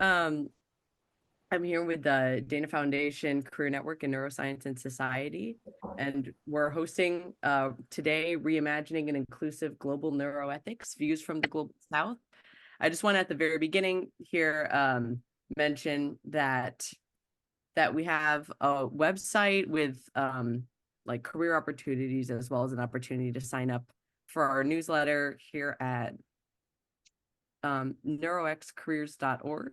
I'm here with the Dana Foundation Career Network in Neuroscience and Society, and we're hosting today Reimagining an Inclusive Global Neuroethics, Views from the Global South. I just want to, at the very beginning here, mention that we have a website with like career opportunities, as well as an opportunity to sign up for our newsletter here at neuroexcareers.org.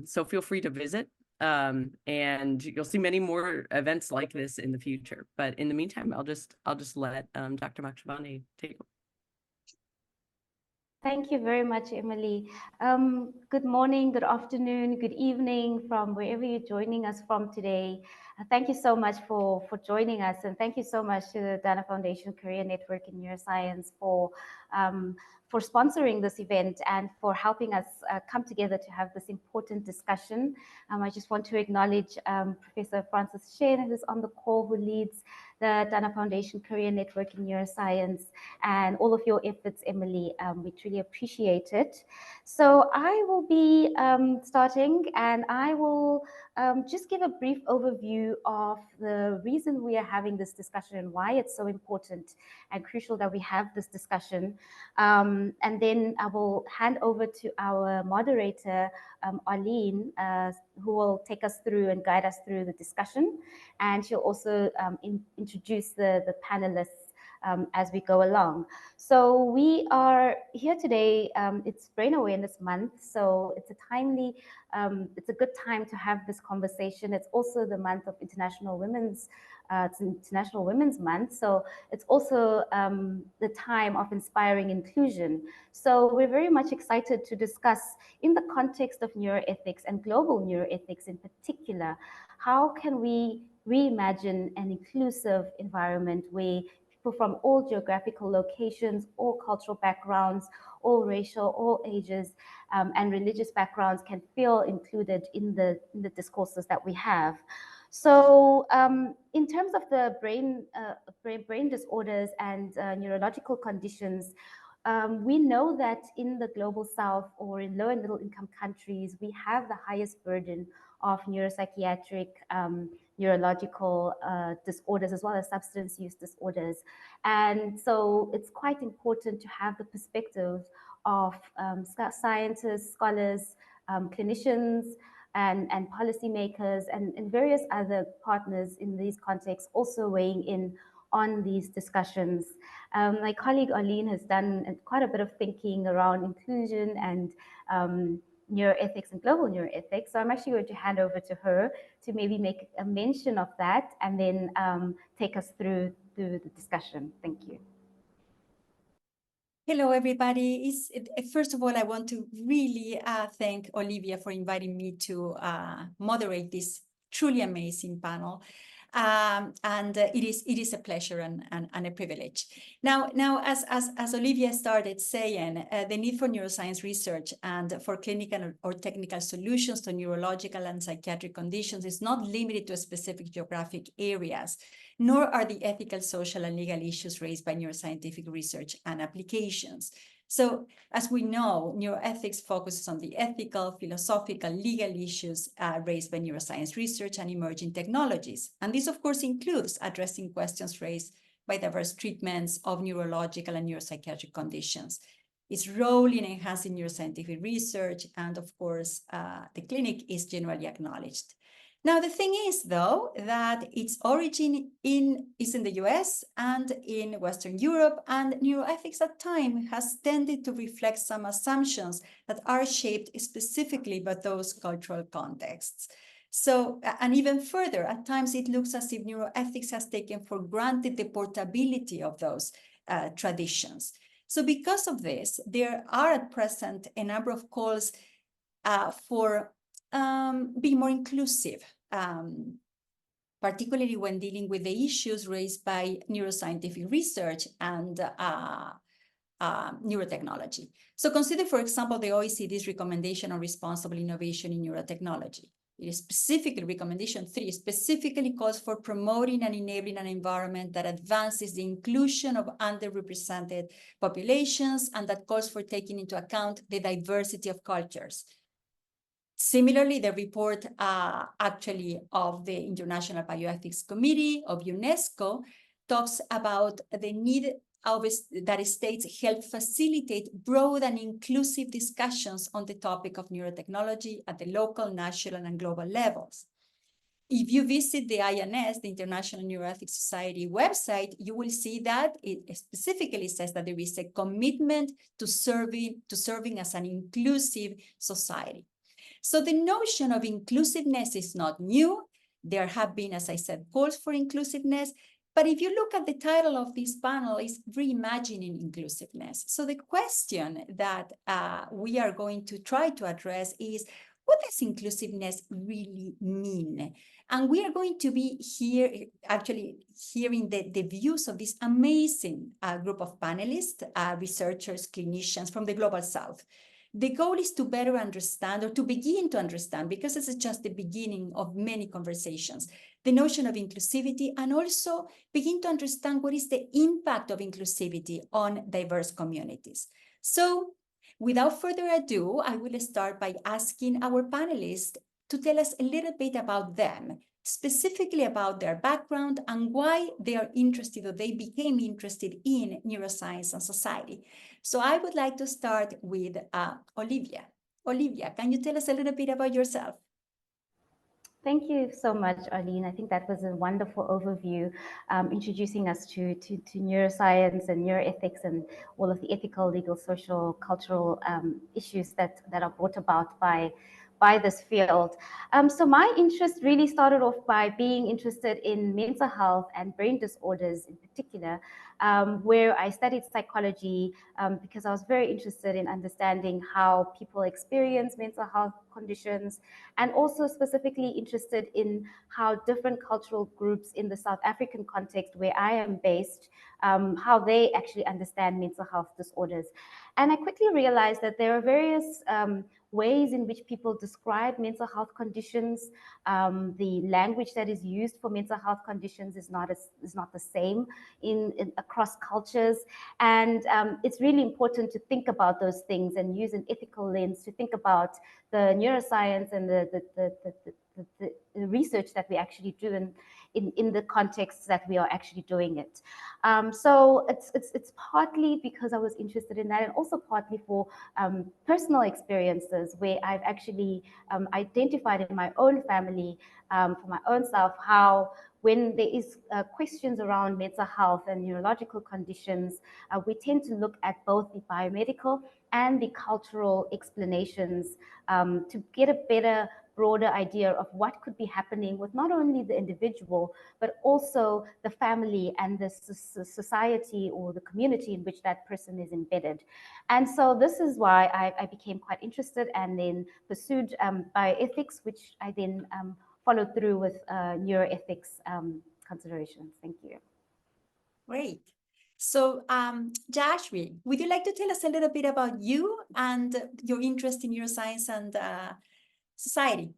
So feel free to visit, and you'll see many more events like this in the future. But in the meantime, I'll just let Dr. Makshabani take over. Thank you very much, Emily. Good morning, good afternoon, good evening from wherever you're joining us from today. Thank you so much for joining us, and thank you so much to the Dana Foundation Career Network in Neuroscience for sponsoring this event and for helping us come together to have this important discussion. I just want to acknowledge Professor Francis Shen, who's on the call, who leads the Dana Foundation Career Network in Neuroscience, and all of your efforts, Emily. We truly appreciate it. So I will be starting, and I will just give a brief overview of the reason we are having this discussion and why it's so important and crucial that we have this discussion. And then I will hand over to our moderator, Arlene, who will take us through and guide us through the discussion. And she'll also introduce the panelists as we go along. So we are here today. It's Brain Awareness Month, so it's a timely, it's a good time to have this conversation. It's also the month of International Women's Month, so it's also the time of inspiring inclusion. So we're very much excited to discuss, in the context of neuroethics and global neuroethics in particular, how can we reimagine an inclusive environment where people from all geographical locations, all cultural backgrounds, all racial, all ages, and religious backgrounds can feel included in the discourses that we have. So in terms of the brain disorders and neurological conditions, we know that in the global south or in low and middle income countries, we have the highest burden of neuropsychiatric neurological disorders, as well as substance use disorders. And so it's quite important to have the perspective of scientists, scholars, clinicians, and policymakers, and various other partners in these contexts also weighing in on these discussions. My colleague Arlene has done quite a bit of thinking around inclusion and neuroethics and global neuroethics. So I'm actually going to hand over to her to maybe make a mention of that and then take us through the discussion. Thank you. Hello, everybody. First of all, I want to really thank Olivia for inviting me to moderate this truly amazing panel. It is a pleasure and a privilege. Now, as Olivia started saying, the need for neuroscience research and for clinical or technical solutions to neurological and psychiatric conditions is not limited to specific geographic areas, nor are the ethical, social, and legal issues raised by neuroscientific research and applications. So, as we know, neuroethics focuses on the ethical, philosophical, legal issues raised by neuroscience research and emerging technologies. And this, of course, includes addressing questions raised by diverse treatments of neurological and neuropsychiatric conditions, its role in enhancing neuroscientific research, and, of course, the clinic is generally acknowledged. Now, the thing is, though, that its origin is in the US and in Western Europe, and neuroethics at times has tended to reflect some assumptions that are shaped specifically by those cultural contexts. So, and even further, at times it looks as if neuroethics has taken for granted the portability of those traditions. So because of this, there are at present a number of calls for be more inclusive, particularly when dealing with the issues raised by neuroscientific research and neurotechnology. So consider, for example, the OECD's recommendation on responsible innovation in neurotechnology. It is specifically, recommendation 3, specifically calls for promoting and enabling an environment that advances the inclusion of underrepresented populations and that calls for taking into account the diversity of cultures. Similarly, the report actually of the International Bioethics Committee of UNESCO talks about the need of that states help facilitate broad and inclusive discussions on the topic of neurotechnology at the local, national, and global levels. If you visit the INS, the International Neuroethics Society website, you will see that it specifically says that there is a commitment to serving as an inclusive society. So the notion of inclusiveness is not new. There have been, as I said, calls for inclusiveness. But if you look at the title of this panel, is Reimagining Inclusiveness. So the question that we are going to try to address is, what does inclusiveness really mean? And we are going to be here actually hearing the views of this amazing group of panelists, researchers, clinicians from the Global South. The goal is to better understand, or to begin to understand, because this is just the beginning of many conversations, the notion of inclusivity, and also begin to understand what is the impact of inclusivity on diverse communities. So without further ado, I will start by asking our panelists to tell us a little bit about them, specifically about their background and why they are interested, or they became interested in neuroscience and society. So I would like to start with Olivia. Olivia, can you tell us a little bit about yourself? Thank you so much, Arlene. I think that was a wonderful overview, introducing us to neuroscience and neuroethics and all of the ethical, legal, social, cultural issues that are brought about by this field. So my interest really started off by being interested in mental health and brain disorders in particular, where I studied psychology because I was very interested in understanding how people experience mental health conditions, and also specifically interested in how different cultural groups in the South African context where I am based, how they actually understand mental health disorders. And I quickly realized that there are various ways in which people describe mental health conditions. The language that is used for mental health conditions is not the same across cultures, and it's really important to think about those things and use an ethical lens to think about the neuroscience and the research that we actually do in the context that we are actually doing it. So it's partly because I was interested in that, and also partly for personal experiences where I've actually identified in my own family, for my own self, how when there is questions around mental health and neurological conditions, we tend to look at both the biomedical and the cultural explanations to get a better, broader idea of what could be happening with not only the individual, but also the family and the society or the community in which that person is embedded. And so this is why I became quite interested, and then pursued bioethics, which I then followed through with neuroethics considerations. Thank you. Great. So, Jashvi, would you like to tell us a little bit about you and your interest in neuroscience and society?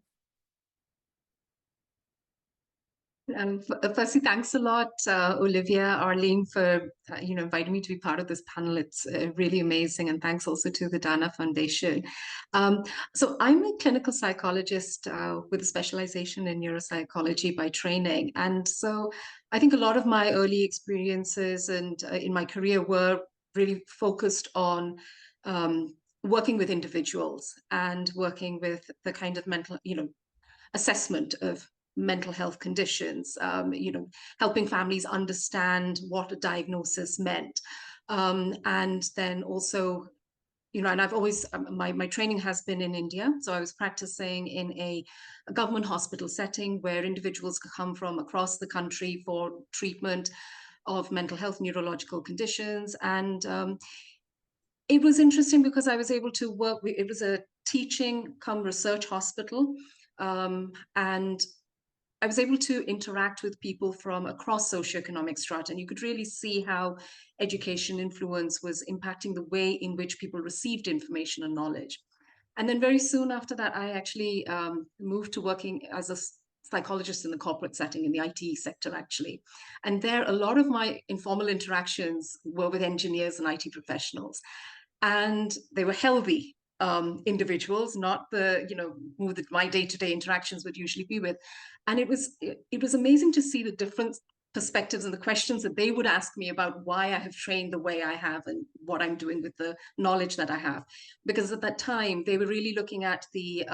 Firstly, thanks a lot, Olivia, Arlene, for inviting me to be part of this panel. It's really amazing, and thanks also to the Dana Foundation. So I'm a clinical psychologist with a specialization in neuropsychology by training, and so I think a lot of my early experiences and in my career were really focused on working with individuals and working with the kind of mental, assessment of mental health conditions, helping families understand what a diagnosis meant. And then also, and I've always, my training has been in India. So I was practicing in a government hospital setting where individuals could come from across the country for treatment of mental health, neurological conditions. And it was interesting because I was able to work, it was a teaching come research hospital. And I was able to interact with people from across socioeconomic strata, and you could really see how education influence was impacting the way in which people received information and knowledge. And then very soon after that, I actually moved to working as a psychologist in the corporate setting, in the IT sector, actually. And there, a lot of my informal interactions were with engineers and IT professionals. And they were healthy individuals, not the, who my day-to-day interactions would usually be with. And it was amazing to see the different perspectives and the questions that they would ask me about why I have trained the way I have and what I'm doing with the knowledge that I have. Because at that time, they were really looking at the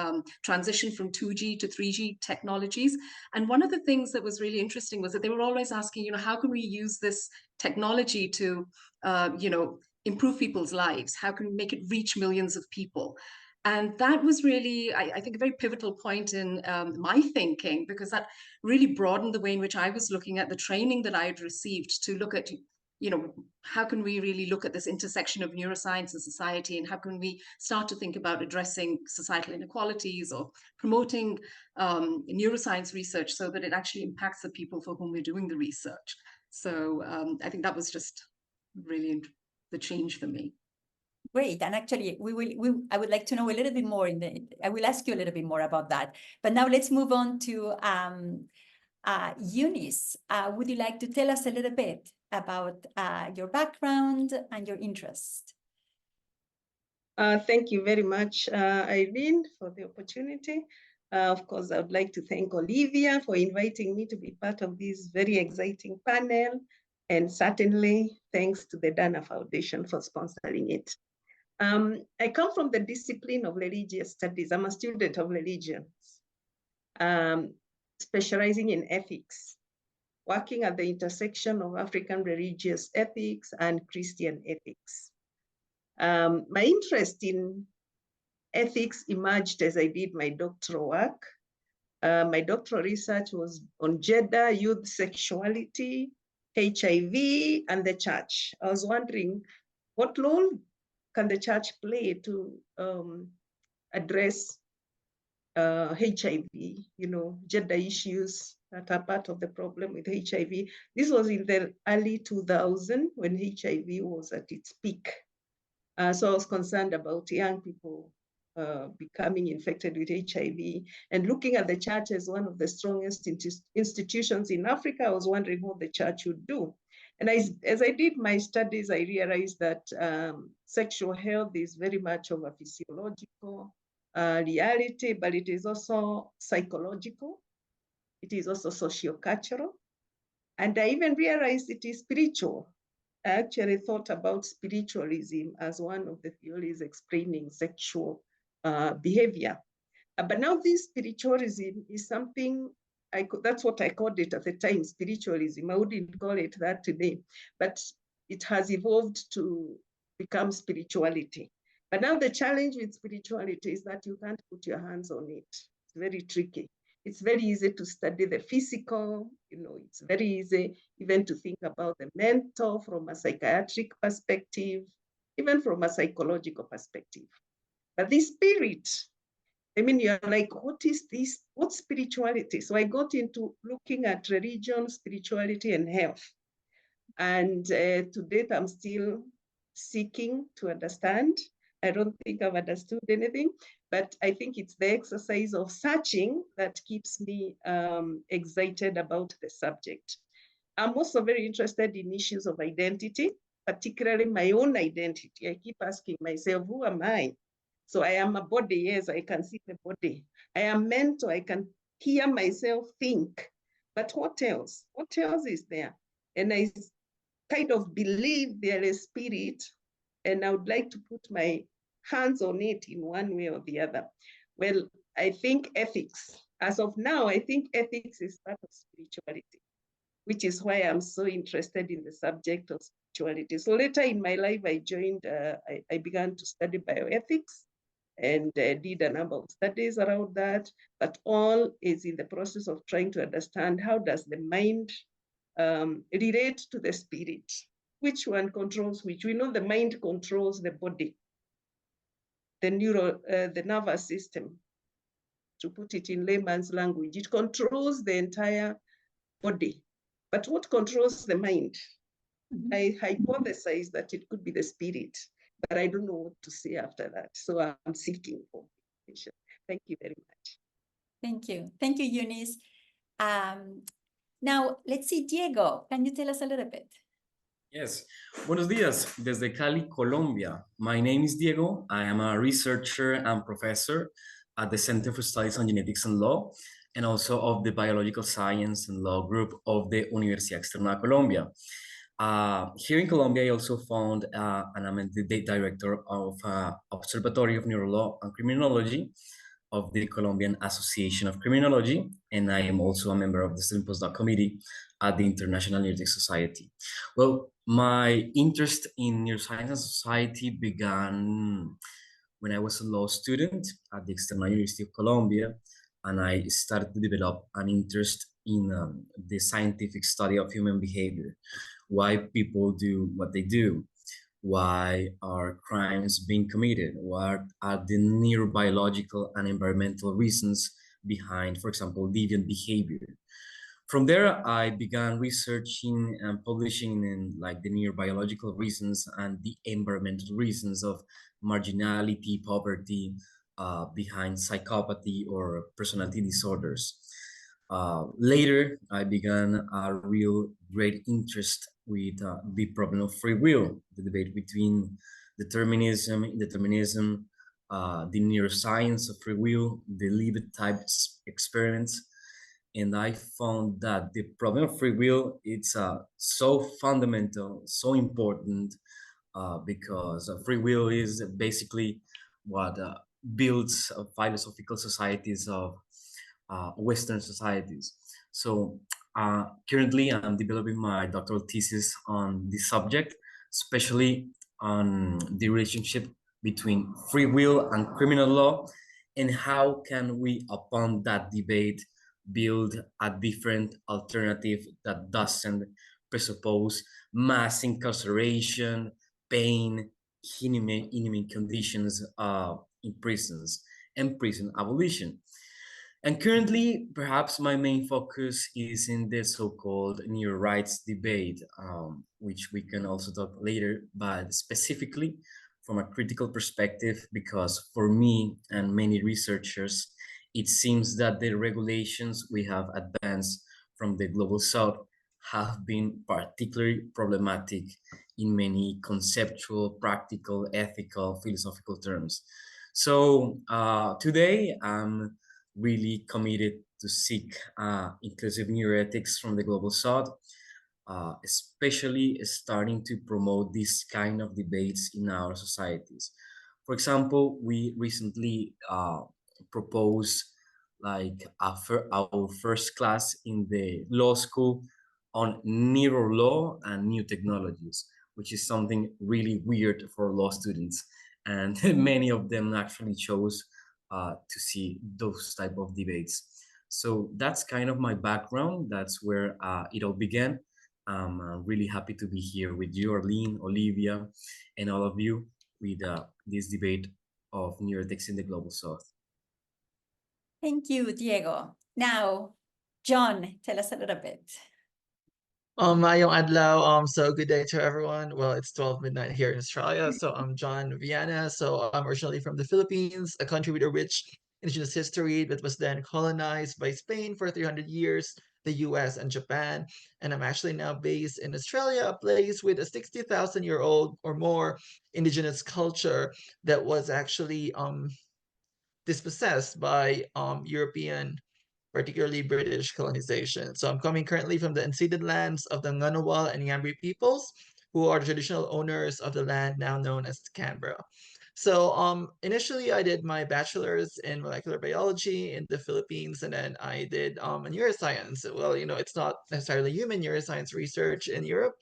transition from 2G to 3G technologies. And one of the things that was really interesting was that they were always asking, how can we use this technology to, improve people's lives? How can we make it reach millions of people? And that was really, I think, a very pivotal point in my thinking, because that really broadened the way in which I was looking at the training that I had received to look at, how can we really look at this intersection of neuroscience and society, and how can we start to think about addressing societal inequalities or promoting neuroscience research so that it actually impacts the people for whom we're doing the research. So I think that was just really the change for me. Great. And actually, I would like to know a little bit more I will ask you a little bit more about that. But now let's move on to Eunice. Would you like to tell us a little bit about your background and your interest? Thank you very much, Irene, for the opportunity. Of course, I would like to thank Olivia for inviting me to be part of this very exciting panel. And certainly, thanks to the Dana Foundation for sponsoring it. I come from the discipline of religious studies. I'm a student of religions, specializing in ethics, working at the intersection of African religious ethics and Christian ethics. My interest in ethics emerged as I did my doctoral work. My doctoral research was on gender, youth sexuality, HIV, and the church. I was wondering, what role can the church play to address HIV, gender issues that are part of the problem with HIV. This was in the early 2000s when HIV was at its peak. So I was concerned about young people becoming infected with HIV, and looking at the church as one of the strongest institutions in Africa, I was wondering what the church would do. And as I did my studies, I realized that sexual health is very much of a physiological reality, but it is also psychological. It is also socio-cultural. And I even realized it is spiritual. I actually thought about spiritualism as one of the theories explaining sexual behavior. But now this spiritualism is something, that's what I called it at the time, spiritualism. I wouldn't call it that today, but it has evolved to become spirituality. But now the challenge with spirituality is that you can't put your hands on it. It's very tricky. It's very easy to study the physical, it's very easy even to think about the mental from a psychiatric perspective, even from a psychological perspective. But the spirit, you're like, what is this? What's spirituality? So I got into looking at religion, spirituality, and health. And to date, I'm still seeking to understand. I don't think I've understood anything, but I think it's the exercise of searching that keeps me excited about the subject. I'm also very interested in issues of identity, particularly my own identity. I keep asking myself, who am I? So I am a body, yes, I can see the body. I am mental, I can hear myself think. But what else? What else is there? And I kind of believe there is spirit, and I would like to put my hands on it in one way or the other. Well, I think ethics, as of now, I think ethics is part of spirituality, which is why I'm so interested in the subject of spirituality. So later in my life, I began to study bioethics and did a number of studies around that, but all is in the process of trying to understand how does the mind relate to the spirit? Which one controls which? We know the mind controls the body, the nervous system, to put it in layman's language. It controls the entire body. But what controls the mind? Mm-hmm. I hypothesize that it could be the spirit, but I don't know what to say after that. So I'm seeking for Thank you very much. Thank you. Thank you, Eunice. Now, let's see, Diego, can you tell us a little bit? Yes. Buenos días, desde Cali, Colombia. My name is Diego. I am a researcher and professor at the Center for Studies on Genetics and Law, and also of the Biological Science and Law group of the Universidad Externa de Colombia. Here in Colombia, I also found, and I'm the director of Observatory of Neurolaw and Criminology of the Colombian Association of Criminology, and I am also a member of the Student Postdoc Committee at the International Neuroethics Society. Well, my interest in neuroscience and society began when I was a law student at the External University of Colombia, and I started to develop an interest in the scientific study of human behavior, why people do what they do, why are crimes being committed, what are the neurobiological and environmental reasons behind, for example, deviant behavior. From there, I began researching and publishing in like the neurobiological reasons and the environmental reasons of marginality, poverty, behind psychopathy or personality disorders. Later, I began a real great interest with the problem of free will, the debate between determinism, indeterminism, the neuroscience of free will, the lived type experiments. And I found that the problem of free will, it's so fundamental, so important, because free will is basically what builds philosophical societies of Western societies. So currently I'm developing my doctoral thesis on this subject, especially on the relationship between free will and criminal law, and how can we, upon that debate, build a different alternative that doesn't presuppose mass incarceration, pain, inhumane conditions in prisons, and prison abolition. And currently, perhaps my main focus is in the so-called neuro rights debate, which we can also talk later, but specifically from a critical perspective, because for me and many researchers, it seems that the regulations we have advanced from the global south have been particularly problematic in many conceptual, practical, ethical, philosophical terms. So today, I'm really committed to seek inclusive neuroethics from the global south, especially starting to promote this kind of debates in our societies. For example, we recently proposed like our first class in the law school on neuro law and new technologies, which is something really weird for law students. And many of them actually chose to see those type of debates. So that's kind of my background. That's where it all began. I'm really happy to be here with you, Arlene, Olivia, and all of you with this debate of neuroethics in the global south. Thank you, Diego. Now, John, tell us a little bit. Mayong adlaw. So good day to everyone. Well, it's 12 midnight here in Australia. So I'm John Viana. So I'm originally from the Philippines, a country with a rich indigenous history that was then colonized by Spain for 300 years, the US and Japan. And I'm actually now based in Australia, a place with a 60,000-year-old or more indigenous culture that was actually dispossessed by European, particularly British colonization. So I'm coming currently from the unceded lands of the Ngunnawal and Ngambri peoples, who are the traditional owners of the land now known as Canberra. So initially I did my bachelor's in molecular biology in the Philippines, and then I did a neuroscience. Well, it's not necessarily human neuroscience research in Europe,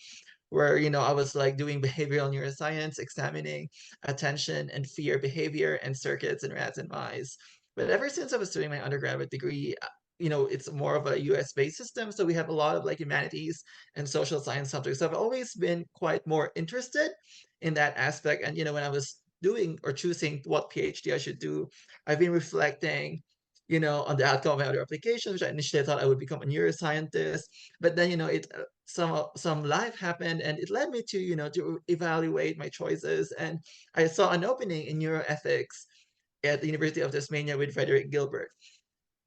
where I was like doing behavioral neuroscience, examining attention and fear behavior and circuits in rats and mice. But ever since I was doing my undergraduate degree, it's more of a US based system, so we have a lot of like humanities and social science subjects. So I've always been quite more interested in that aspect. And when I was doing or choosing what PhD I should do, I've been reflecting on the outcome of my other applications, which I initially thought I would become a neuroscientist. But then it some life happened, and it led me to to evaluate my choices. And I saw an opening in neuroethics, at the University of Tasmania with Frederick Gilbert.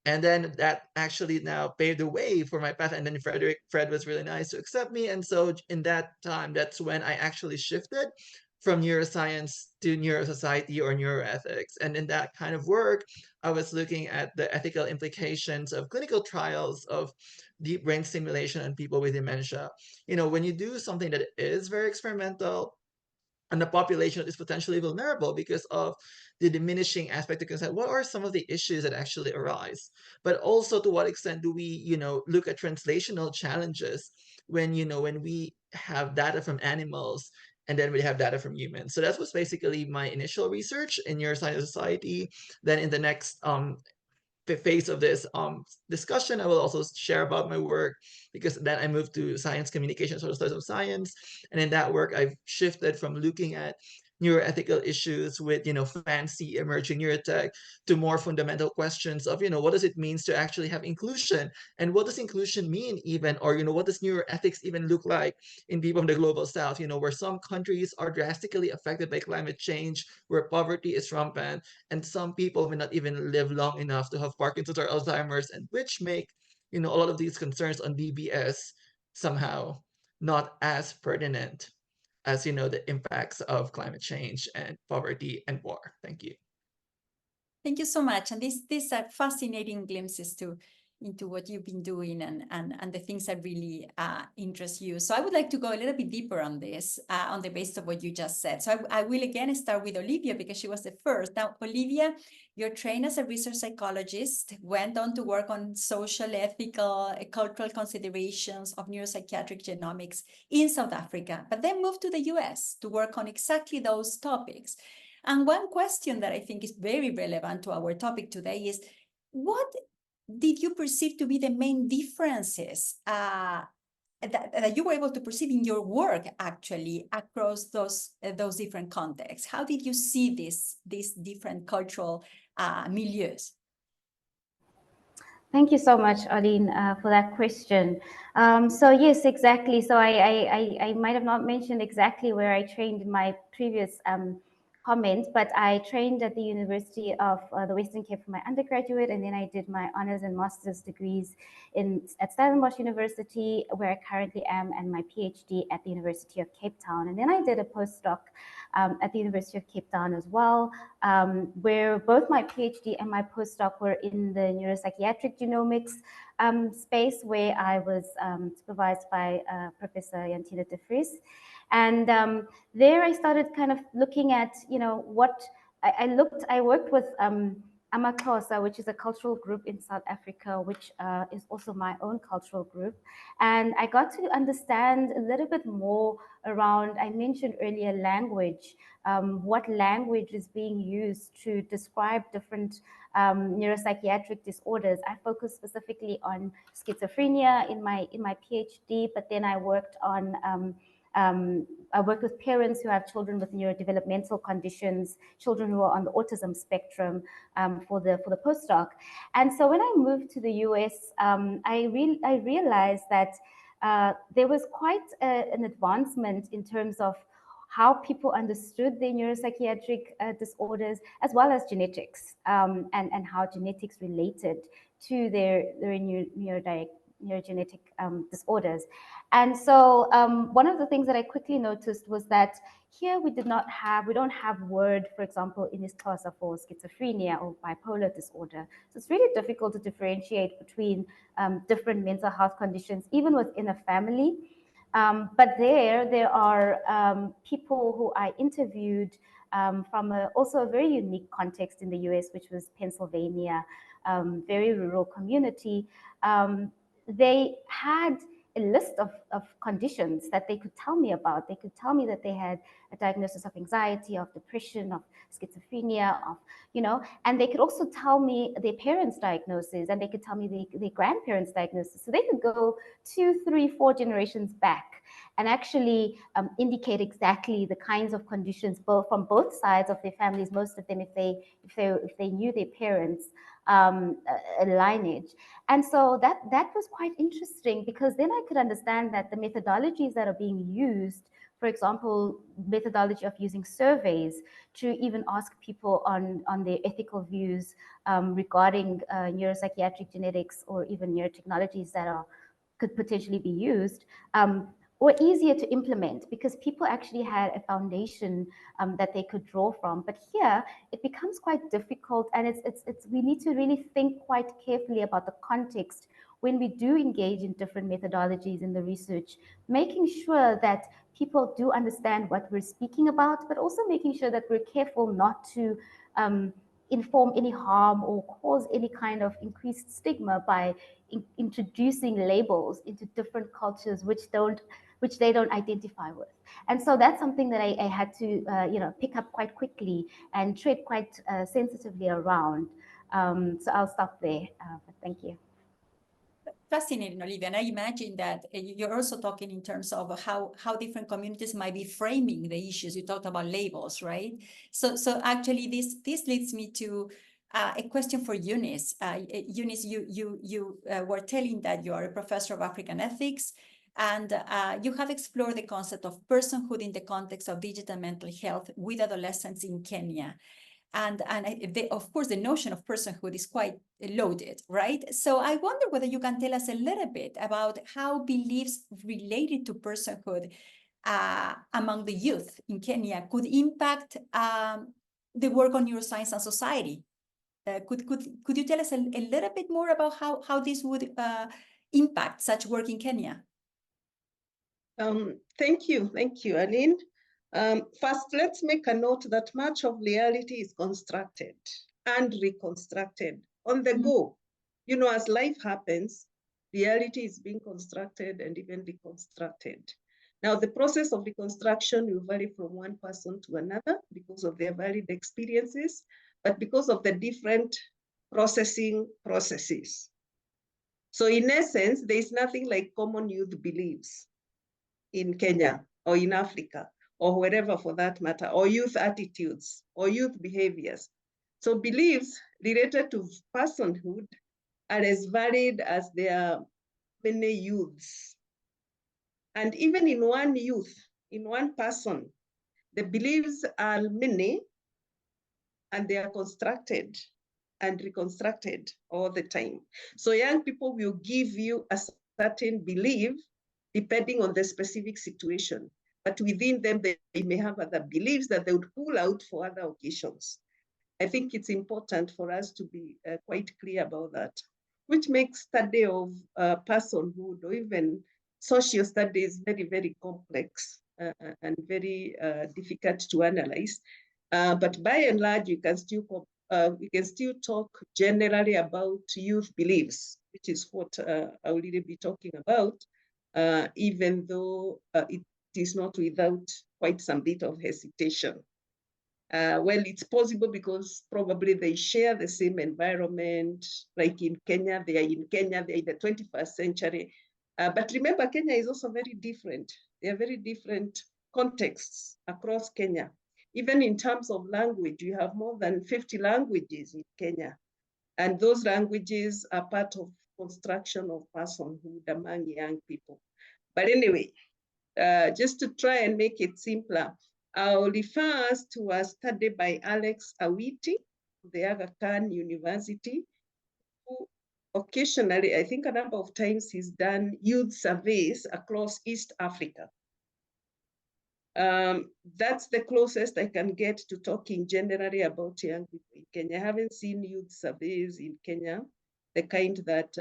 And then that actually now paved the way for my path. And then Fred was really nice to accept me. And so in that time, that's when I actually shifted from neuroscience to neurosociety or neuroethics. And in that kind of work, I was looking at the ethical implications of clinical trials of deep brain stimulation on people with dementia. You know, when you do something that is very experimental, and the population is potentially vulnerable because of the diminishing aspect of consent. What are some of the issues that actually arise? But also, to what extent do we, look at translational challenges when, when we have data from animals and then we have data from humans? So that was basically my initial research in neuroscience society. Then in the next phase of this discussion, I will also share about my work, because then I moved to science communication, social studies of science. And in that work, I've shifted from looking at neuroethical issues with, fancy emerging neurotech to more fundamental questions of, what does it mean to actually have inclusion? And what does inclusion mean even? Or, what does neuroethics even look like in people from the global south, where some countries are drastically affected by climate change, where poverty is rampant, and some people may not even live long enough to have Parkinson's or Alzheimer's, and which make, a lot of these concerns on BBS somehow not as pertinent as, the impacts of climate change and poverty and war. Thank you. Thank you so much. And these are fascinating glimpses into what you've been doing and the things that really interest you. So I would like to go a little bit deeper on this, on the basis of what you just said. So I will again start with Olivia, because she was the first. Now, Olivia, you're trained as a research psychologist, went on to work on social, ethical, cultural considerations of neuropsychiatric genomics in South Africa, but then moved to the US to work on exactly those topics. And one question that I think is very relevant to our topic today is, what did you perceive to be the main differences that you were able to perceive in your work actually across those different contexts? How did you see these different cultural milieus? Thank you so much, Aline, for that question. So yes, exactly. So I might have not mentioned exactly where I trained in my previous comment, but I trained at the University of the Western Cape for my undergraduate, and then I did my honors and master's degrees at Stellenbosch University, where I currently am, and my PhD at the University of Cape Town. And then I did a postdoc at the University of Cape Town as well, where both my PhD and my postdoc were in the neuropsychiatric genomics space, where I was supervised by Professor Jantina de Vries. And there I started kind of looking at, what I worked with Amaxhosa, which is a cultural group in South Africa, which is also my own cultural group. And I got to understand a little bit more around, I mentioned earlier, language, what language is being used to describe different neuropsychiatric disorders. I focused specifically on schizophrenia in my PhD, but then I worked on I worked with parents who have children with neurodevelopmental conditions, children who are on the autism spectrum for the postdoc. And so when I moved to the US, I realized that there was quite an advancement in terms of how people understood their neuropsychiatric disorders, as well as genetics, and how genetics related to their neurogenetic disorders. And so one of the things that I quickly noticed was that here we don't have word, for example, in IsiXhosa for schizophrenia or bipolar disorder. So it's really difficult to differentiate between different mental health conditions, even within a family. But there are people who I interviewed from also a very unique context in the US, which was Pennsylvania, very rural community. They had a list of conditions that they could tell me about. They could tell me that they had a diagnosis of anxiety, of depression, of schizophrenia, and they could also tell me their parents' diagnosis, and they could tell me their grandparents' diagnosis. So they could go 2, 3, 4 generations back and actually indicate exactly the kinds of conditions from both sides of their families. Most of them, if they knew their parents' lineage. And so that was quite interesting, because then I could understand that the methodologies that are being used for example, methodology of using surveys to even ask people on their ethical views regarding neuropsychiatric genetics or even neurotechnologies that could potentially be used, or easier to implement because people actually had a foundation that they could draw from. But here it becomes quite difficult, and we need to really think quite carefully about the context when we do engage in different methodologies in the research, making sure that people do understand what we're speaking about, but also making sure that we're careful not to inform any harm or cause any kind of increased stigma by introducing labels into different cultures which they don't identify with. And so that's something that I had to pick up quite quickly and tread quite sensitively around. So I'll stop there. But thank you. Fascinating, Olivia. And I imagine that you're also talking in terms of how different communities might be framing the issues. You talked about labels, right? So actually, this leads me to a question for Eunice. Eunice, you were telling that you are a professor of African ethics, and you have explored the concept of personhood in the context of digital mental health with adolescents in Kenya. And of course, the notion of personhood is quite loaded, right? So I wonder whether you can tell us a little bit about how beliefs related to personhood among the youth in Kenya could impact the work on neuroscience and society. Could you tell us a little bit more about how this would impact such work in Kenya? Thank you, Aline. First, let's make a note that much of reality is constructed and reconstructed on the go. You know, as life happens, reality is being constructed and even reconstructed. Now, the process of reconstruction will vary from one person to another because of their varied experiences, but because of the different processing processes. So in essence, there is nothing like common youth beliefs in Kenya or in Africa or wherever for that matter, or youth attitudes or youth behaviors. So beliefs related to personhood are as varied as there are many youths. And even in one youth, in one person, the beliefs are many and they are constructed and reconstructed all the time. So young people will give you a certain belief depending on the specific situation. But within them, they may have other beliefs that they would pull out for other occasions. I think it's important for us to be quite clear about that, which makes study of personhood or even social studies very, very complex and very difficult to analyze. But by and large, we can still talk generally about youth beliefs, which is what I will really be talking about, even though it is not without quite some bit of hesitation. Well, it's possible because probably they share the same environment, like in Kenya, they are in the 21st century. But remember, Kenya is also very different. There are very different contexts across Kenya. Even in terms of language, we have more than 50 languages in Kenya. And those languages are part of construction of personhood among young people. But anyway, just to try and make it simpler, I'll refer us to a study by Alex Awiti, the Aga Khan University, who occasionally, I think a number of times, he's done youth surveys across East Africa. That's the closest I can get to talking generally about young people in Kenya. I haven't seen youth surveys in Kenya, the kind that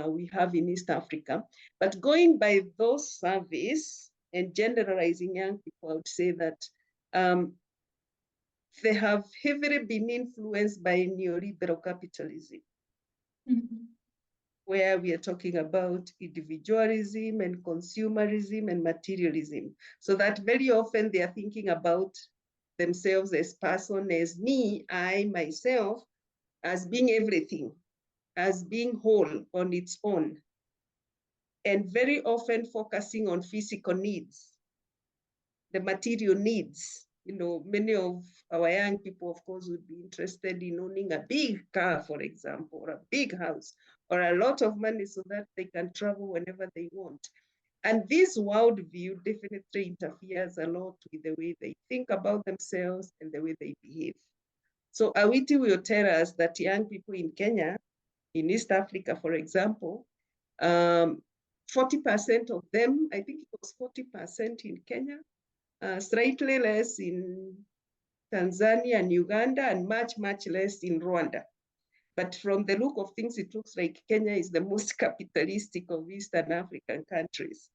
we have in East Africa. But going by those surveys and generalizing young people, I would say that they have heavily been influenced by neoliberal capitalism, where we are talking about individualism and consumerism and materialism. So that very often they are thinking about themselves as person, as me, I, myself, as being everything, as being whole on its own, and very often focusing on physical needs, the material needs. You know, many of our young people, of course, would be interested in owning a big car, for example, or a big house, or a lot of money so that they can travel whenever they want. And this worldview definitely interferes a lot with the way they think about themselves and the way they behave. So Awiti will tell us that young people in Kenya, in East Africa, for example, 40% of them, I think it was 40% in Kenya, slightly less in Tanzania and Uganda, and much, much less in Rwanda. But from the look of things, it looks like Kenya is the most capitalistic of Eastern African countries.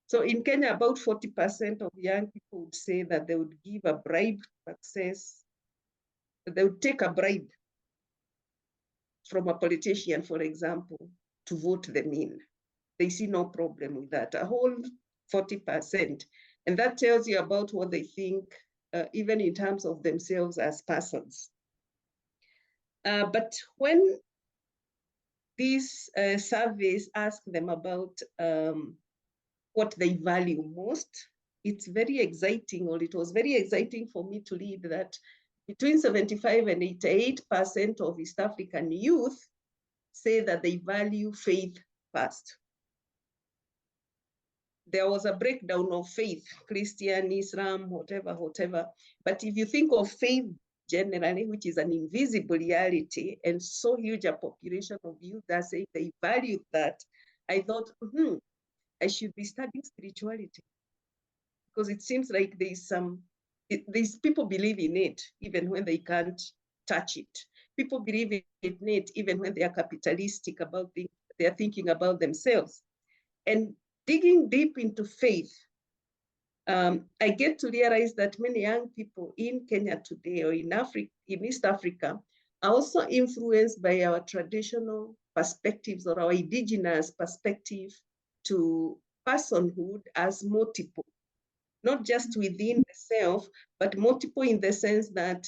So in Kenya, about 40% of young people would say that they would give a bribe to access, they would take a bribe from a politician, for example, to vote them in. They see no problem with that, a whole 40%. And that tells you about what they think, even in terms of themselves as persons. But when these surveys ask them about what they value most, it's very exciting, or it was very exciting for me to read that between 75 and 88% of East African youth say that they value faith first. There was a breakdown of faith, Christian, Islam, whatever. But if you think of faith generally, which is an invisible reality, and so huge a population of youth that say they value that, I thought, I should be studying spirituality, because it seems like these people believe in it even when they can't touch it. People believe in it even when they are capitalistic about things, they are thinking about themselves. And digging deep into faith, I get to realize that many young people in Kenya today, or in Africa, in East Africa, are also influenced by our traditional perspectives, or our indigenous perspective to personhood as multiple, not just within the self, but multiple in the sense that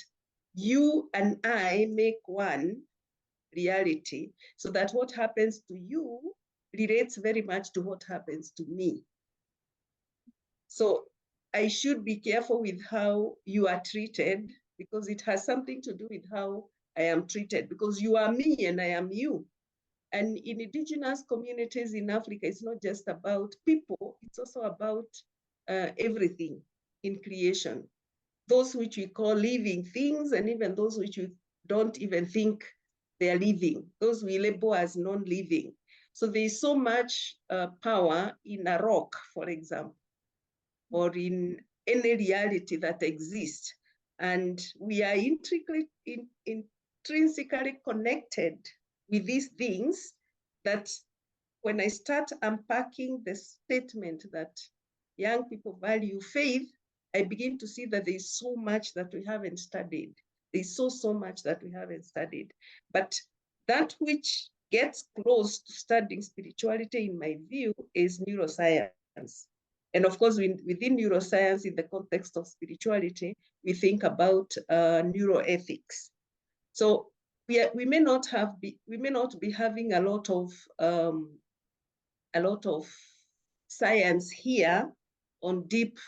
you and I make one reality, so that what happens to you relates very much to what happens to me. So I should be careful with how you are treated, because it has something to do with how I am treated, because you are me and I am you. And in indigenous communities in Africa, it's not just about people, it's also about everything in creation. Those which we call living things, and even those which we don't even think they are living, those we label as non-living. So there's so much power in a rock, for example, or in any reality that exists. And we are intricately, intrinsically connected with these things, that when I start unpacking the statement that young people value faith, I begin to see that there's so much that we haven't studied. There's so much that we haven't studied. But that which gets close to studying spirituality, in my view, is neuroscience. And of course, within neuroscience, in the context of spirituality, we think about neuroethics. So we may not be having a lot of science here on deep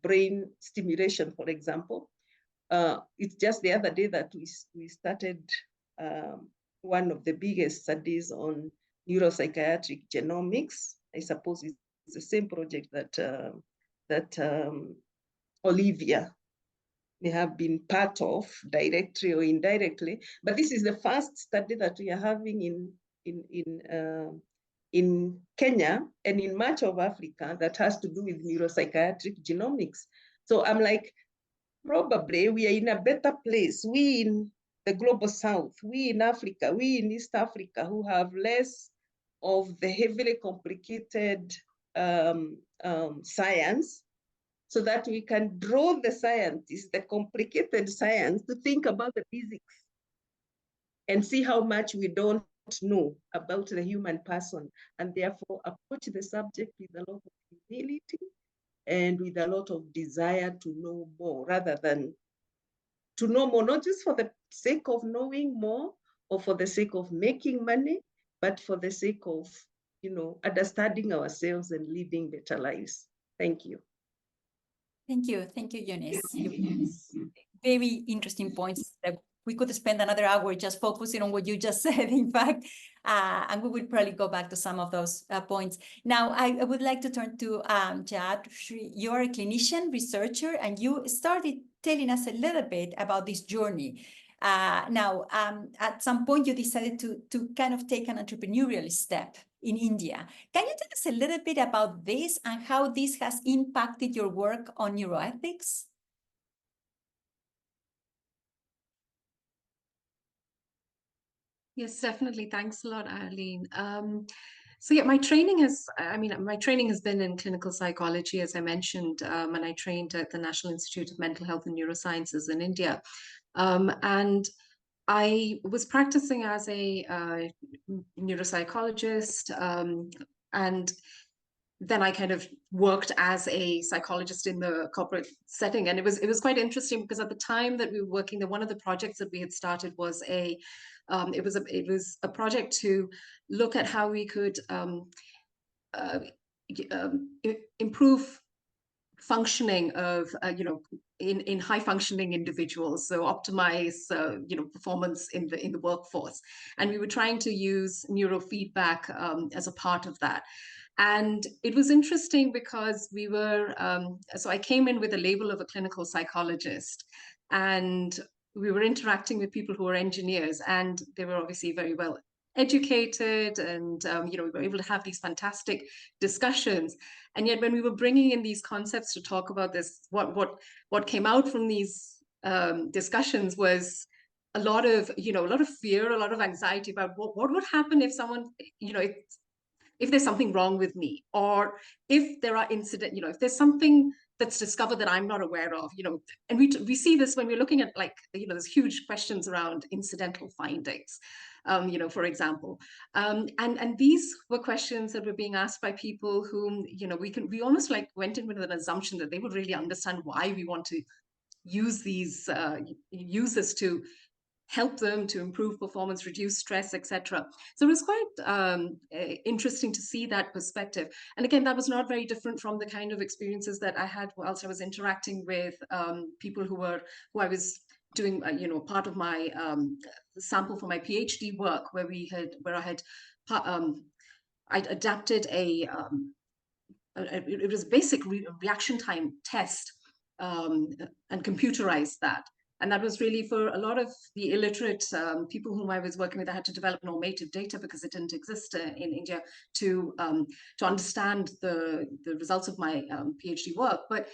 brain stimulation, for example. It's just the other day that we started one of the biggest studies on neuropsychiatric genomics. I suppose it's the same project that Olivia may have been part of, directly or indirectly. But this is the first study that we are having in Kenya and in much of Africa that has to do with neuropsychiatric genomics. So I'm like, probably we are in a better place. We in the global south, we in Africa, we in East Africa, who have less of the heavily complicated science, so that we can draw the scientists, the complicated science, to think about the physics and see how much we don't know about the human person, and therefore approach the subject with a lot of humility and with a lot of desire to know more, rather than to know more, not just for the sake of knowing more or for the sake of making money, but for the sake of, understanding ourselves and living better lives. Thank you. Thank you, Eunice. Very interesting points that we could spend another hour just focusing on what you just said, in fact, and we will probably go back to some of those points. Now, I would like to turn to Jad. You're a clinician, researcher, and you started telling us a little bit about this journey. Now, at some point, you decided to kind of take an entrepreneurial step in India. Can you tell us a little bit about this and how this has impacted your work on neuroethics? Yes, definitely. Thanks a lot, Arlene. So yeah, my training has been in clinical psychology, as I mentioned, and I trained at the National Institute of Mental Health and Neurosciences in India. And I was practicing as a neuropsychologist, and then I kind of worked as a psychologist in the corporate setting. And it was quite interesting because at the time that we were working, one of the projects that we had started was it was a project to look at how we could improve functioning of in high functioning individuals, so optimize performance in the workforce. And we were trying to use neurofeedback as a part of that. And it was interesting because we were so I came in with a label of a clinical psychologist, and we were interacting with people who were engineers, and they were obviously very well educated, and we were able to have these fantastic discussions. And yet when we were bringing in these concepts to talk about this, what came out from these discussions was a lot of fear, a lot of anxiety about what would happen if someone, if there's something wrong with me, or if there are if there's something that's discovered that I'm not aware of, and we see this when we're looking at there's huge questions around incidental findings, for example, and these were questions that were being asked by people whom, we almost went in with an assumption that they would really understand why we want to use this to help them to improve performance, reduce stress, etc. So it was quite interesting to see that perspective. And again, that was not very different from the kind of experiences that I had whilst I was interacting with people who I was doing, part of my sample for my PhD work, where I'd adapted it was a basic reaction time test, and computerized that. And that was really for a lot of the illiterate people whom I was working with. I had to develop normative data because it didn't exist in India to understand the results of my PhD work. But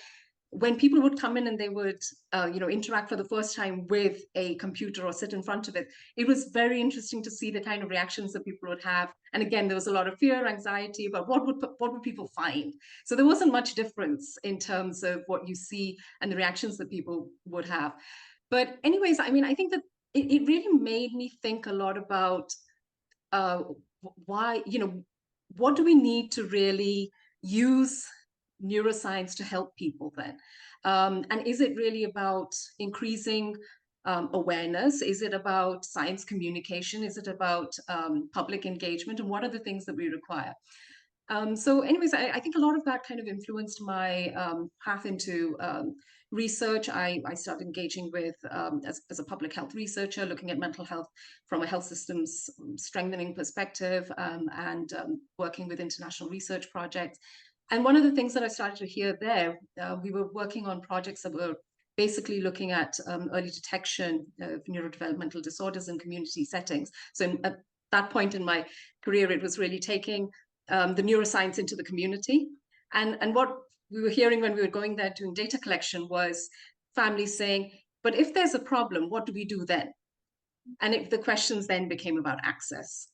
when people would come in and they would interact for the first time with a computer or sit in front of it, it was very interesting to see the kind of reactions that people would have. And again, there was a lot of fear, anxiety about what would people find. So there wasn't much difference in terms of what you see and the reactions that people would have. But anyways, I mean, I think that it really made me think a lot about why, what do we need to really use neuroscience to help people then? And is it really about increasing awareness? Is it about science communication? Is it about public engagement? And what are the things that we require? So anyways, I think a lot of that kind of influenced my path into research. I started engaging with, as a public health researcher, looking at mental health from a health systems strengthening perspective, and working with international research projects. And one of the things that I started to hear there, we were working on projects that were basically looking at early detection of neurodevelopmental disorders in community settings. So at that point in my career, it was really taking the neuroscience into the community. And what we were hearing when we were going there doing data collection was families saying, but if there's a problem, what do we do then? And the questions then became about access.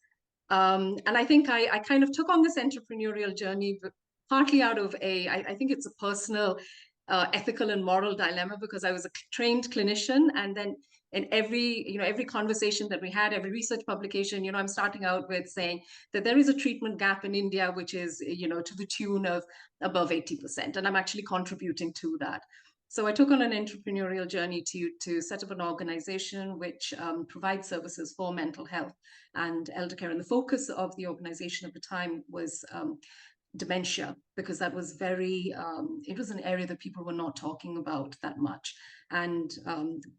And I think I kind of took on this entrepreneurial journey, but partly out of I think it's a personal ethical and moral dilemma, because I was a trained clinician, and then in every conversation that we had, every research publication, I'm starting out with saying that there is a treatment gap in India, which is, to the tune of above 80%. And I'm actually contributing to that. So I took on an entrepreneurial journey to set up an organization which provides services for mental health and elder care. And the focus of the organization at the time was dementia, because that was it was an area that people were not talking about that much. And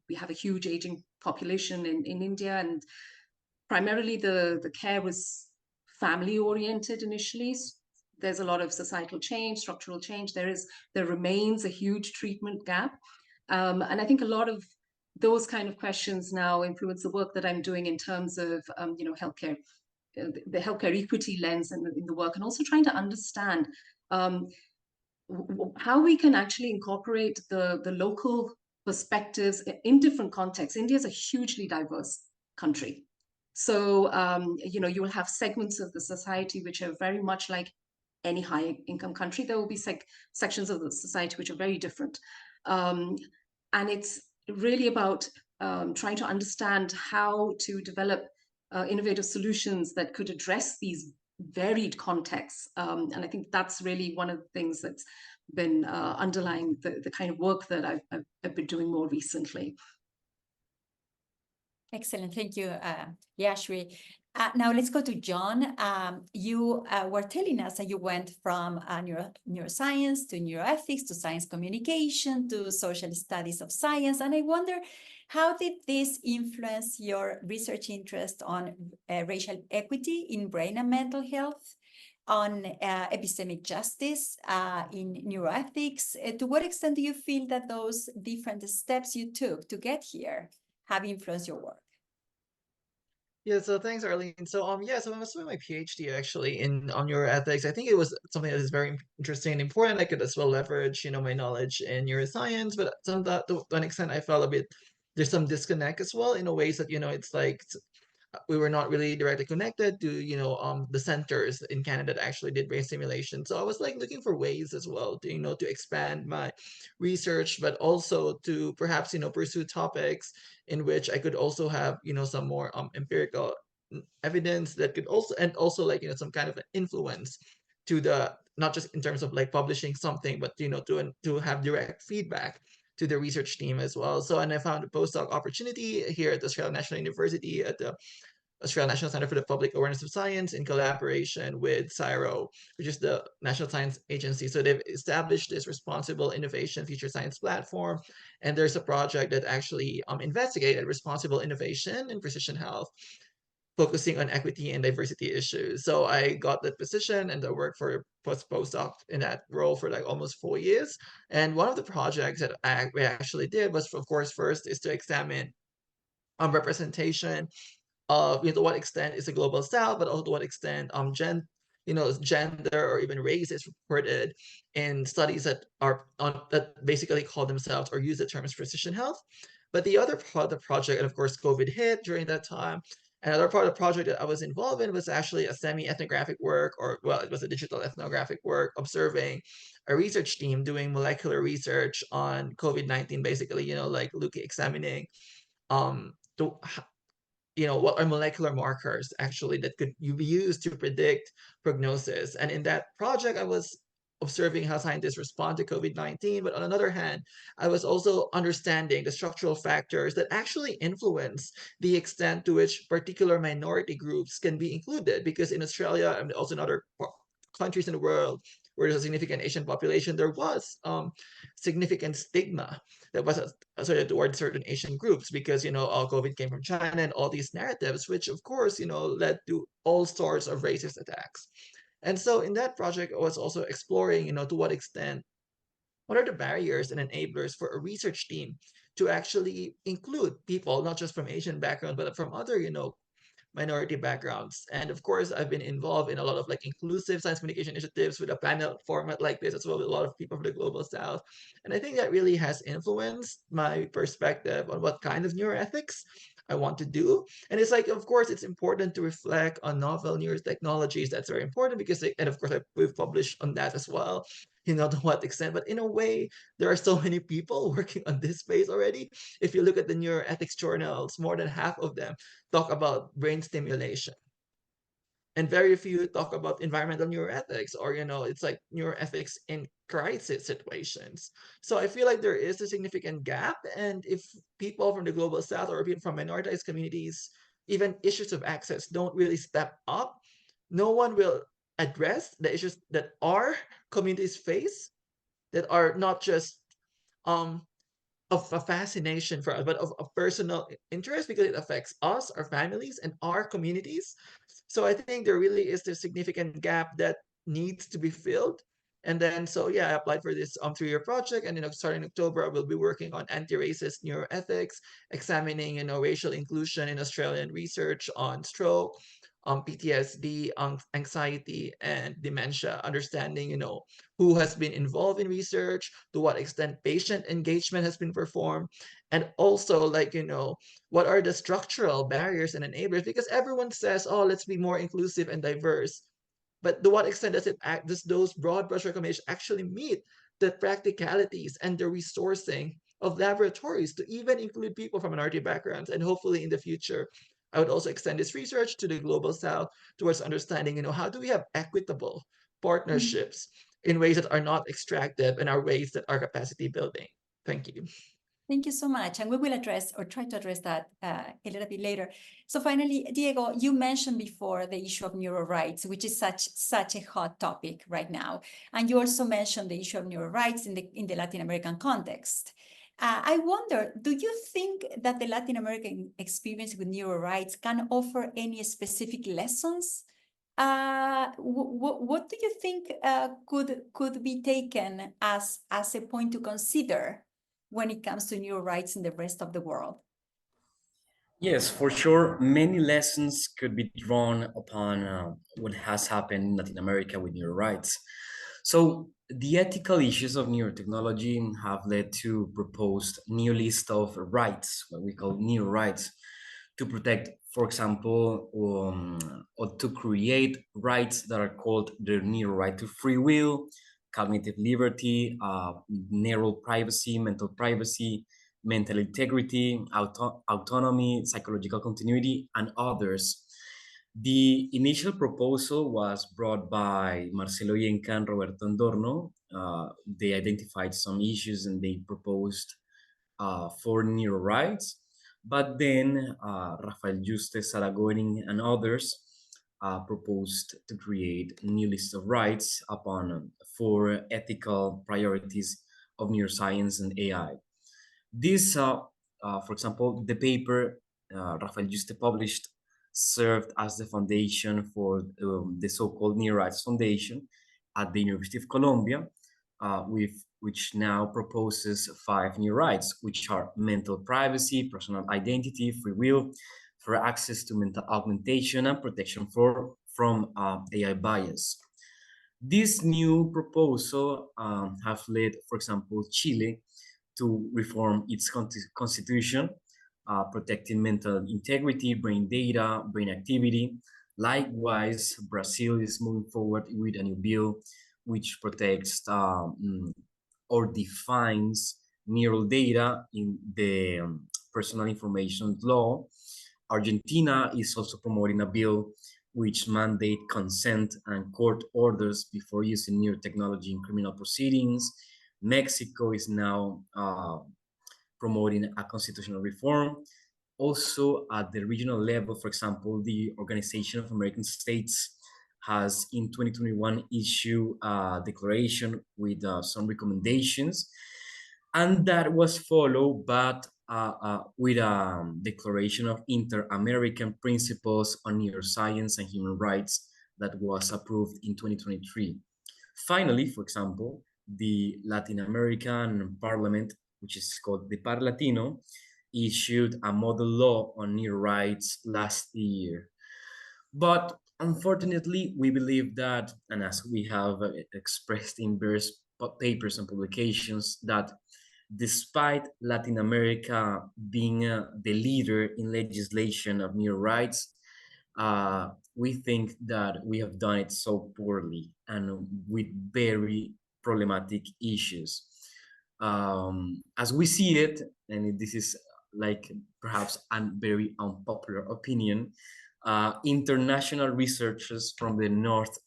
we have a huge aging population in India, and primarily the care was family oriented initially. There's a lot of societal change, structural change. There remains a huge treatment gap. And I think a lot of those kind of questions now influence the work that I'm doing in terms of, healthcare, the healthcare equity lens in the work, and also trying to understand how we can actually incorporate the local perspectives in different contexts. India is a hugely diverse country. So, you will have segments of the society which are very much like any high income country. There will be sections of the society which are very different. And it's really about trying to understand how to develop innovative solutions that could address these varied contexts. And I think that's really one of the things that's been underlying the kind of work that I've been doing more recently. Excellent. Thank you, Yashri. Now let's go to John. You were telling us that you went from neuroscience to neuroethics to science communication to social studies of science. And I wonder, how did this influence your research interest on racial equity in brain and mental health, on epistemic justice, in neuroethics? To what extent do you feel that those different steps you took to get here have influenced your work? Yeah, so thanks, Arlene. So so I was doing my PhD actually on neuroethics. I think it was something that is very interesting and important. I could as well leverage, my knowledge in neuroscience, but to an extent I felt a bit there's some disconnect as well in a ways that, it's like we were not really directly connected to the centers in Canada that actually did brain stimulation. So I was like looking for ways as well to to expand my research, but also to perhaps pursue topics in which I could also have some more empirical evidence that could also like some kind of an influence to the, not just in terms of like publishing something, but to have direct feedback to the research team as well. So, and I found a postdoc opportunity here at the Australian National University at the Australian National Centre for the Public Awareness of Science in collaboration with CSIRO, which is the National Science Agency. So they've established this responsible innovation future science platform. And there's a project that actually investigated responsible innovation in precision health, focusing on equity and diversity issues. So I got that position and I worked for a postdoc in that role for like almost 4 years. And one of the projects that we actually did was, of course, first is to examine representation of to what extent is the global south, but also to what extent gender or even race is reported in studies that are that basically call themselves or use the terms precision health. But the other part of the project, and of course COVID hit during that time, another part of the project that I was involved in was actually a semi-ethnographic work, or well, it was a digital ethnographic work, observing a research team doing molecular research on COVID-19, basically, like examining the what are molecular markers actually that could be used to predict prognosis. And in that project, I was observing how scientists respond to COVID-19. But on another hand, I was also understanding the structural factors that actually influence the extent to which particular minority groups can be included. Because in Australia and also in other countries in the world where there's a significant Asian population, there was significant stigma that was associated towards certain Asian groups because, all COVID came from China and all these narratives, which of course, led to all sorts of racist attacks. And so in that project, I was also exploring, to what extent, what are the barriers and enablers for a research team to actually include people, not just from Asian background, but from other, minority backgrounds. And of course, I've been involved in a lot of like inclusive science communication initiatives with a panel format like this, as well as a lot of people from the global south. And I think that really has influenced my perspective on what kind of neuroethics I want to do. And it's like, of course, it's important to reflect on novel neurotechnologies. That's very important because, and of course, we've published on that as well, to what extent. But in a way, there are so many people working on this space already. If you look at the neuroethics journals, more than half of them talk about brain stimulation. And very few talk about environmental neuroethics or, it's like neuroethics in crisis situations. So I feel like there is a significant gap. And if people from the global south or people from minoritized communities, even issues of access don't really step up, no one will address the issues that our communities face that are not just of a fascination for us, but of personal interest because it affects us, our families, and our communities. So I think there really is this significant gap that needs to be filled. And then, so yeah, I applied for this 3-year project, and starting October, I will be working on anti-racist neuroethics, examining racial inclusion in Australian research on stroke, on PTSD, on anxiety, and dementia. Understanding who has been involved in research, to what extent patient engagement has been performed, and also what are the structural barriers and enablers, because everyone says, oh, let's be more inclusive and diverse, but to what extent does those broad brush recommendations actually meet the practicalities and the resourcing of laboratories to even include people from minority backgrounds? And hopefully in the future, I would also extend this research to the global south towards understanding, how do we have equitable partnerships in ways that are not extractive and are ways that are capacity building. Thank you. Thank you so much. And we will address or try to address that a little bit later. So finally, Diego, you mentioned before the issue of neuro rights, which is such a hot topic right now. And you also mentioned the issue of neuro rights in the Latin American context. I wonder, do you think that the Latin American experience with neuro rights can offer any specific lessons? What do you think could be taken as a point to consider when it comes to neuro rights in the rest of the world? Yes, for sure. Many lessons could be drawn upon what has happened in Latin America with neuro rights. So the ethical issues of neurotechnology have led to proposed new list of rights, what we call neuro rights, to protect, for example, or to create rights that are called the neuro right to free will, cognitive liberty, neural privacy, mental privacy, mental integrity, autonomy, psychological continuity, and others. The initial proposal was brought by Marcelo Yenca and Roberto Andorno. They identified some issues and they proposed 4 neuro rights. But then Rafael Juste, Sarah Goering, and others proposed to create a new list of rights upon 4 ethical priorities of neuroscience and AI. This, for example, the paper Rafael Juste published served as the foundation for the so-called Neuro Rights Foundation at the University of Columbia, which now proposes 5 new rights, which are mental privacy, personal identity, free will, for access to mental augmentation, and protection from AI bias. This new proposal have led, for example, Chile to reform its constitution, protecting mental integrity, brain data, brain activity. Likewise, Brazil is moving forward with a new bill which protects or defines neural data in the personal information law. Argentina is also promoting a bill which mandate consent and court orders before using new technology in criminal proceedings. Mexico is now promoting a constitutional reform. Also, at the regional level, for example, the Organization of American States has in 2021 issued a declaration with some recommendations, and that was followed with a declaration of Inter-American Principles on Neuroscience and Human Rights that was approved in 2023. Finally, for example, the Latin American Parliament, which is called the Par Latino, issued a model law on neuro rights last year. But unfortunately, we believe that, and as we have expressed in various papers and publications, that despite Latin America being the leader in legislation of neuro rights, we think that we have done it so poorly and with very problematic issues. As we see it, and this is like perhaps a very unpopular opinion, international researchers from the north,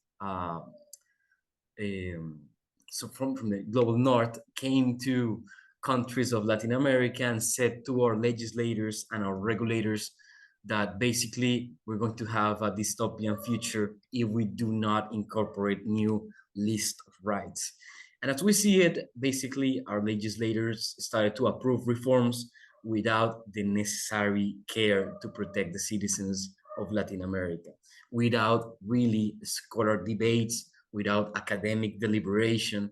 so from the global north, came to countries of Latin America and said to our legislators and our regulators that basically we're going to have a dystopian future if we do not incorporate new list of rights. And as we see it, basically, our legislators started to approve reforms without the necessary care to protect the citizens of Latin America, without really scholar debates, without academic deliberation.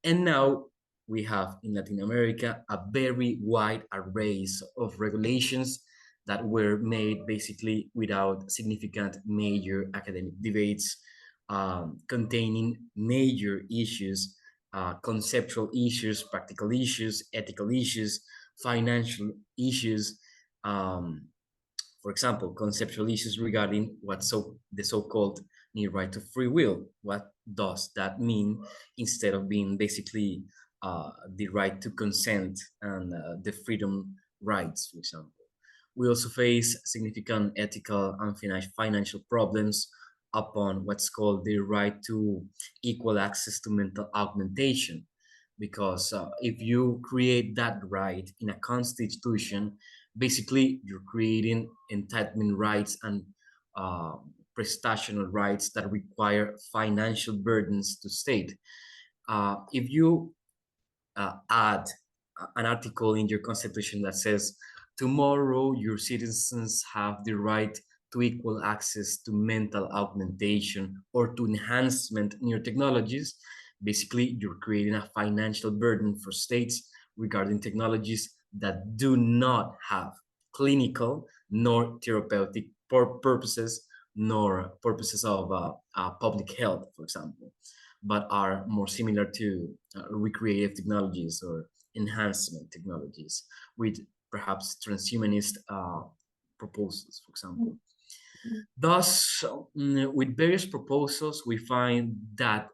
And now we have in Latin America a very wide array of regulations that were made basically without significant major academic debates, containing major issues, conceptual issues, practical issues, ethical issues, financial issues. Um, for example, conceptual issues regarding the so-called need right to free will. What does that mean instead of being basically the right to consent and the freedom rights, for example. We also face significant ethical and financial problems upon what's called the right to equal access to mental augmentation. Because if you create that right in a constitution, basically you're creating entitlement rights and uh, prestational rights that require financial burdens to state. If you add an article in your constitution that says tomorrow your citizens have the right to equal access to mental augmentation or to enhancement new technologies, basically you're creating a financial burden for states regarding technologies that do not have clinical nor therapeutic purposes nor purposes of public health, for example, but are more similar to recreative technologies or enhancement technologies with perhaps transhumanist proposals, for example. Thus, with various proposals, we find that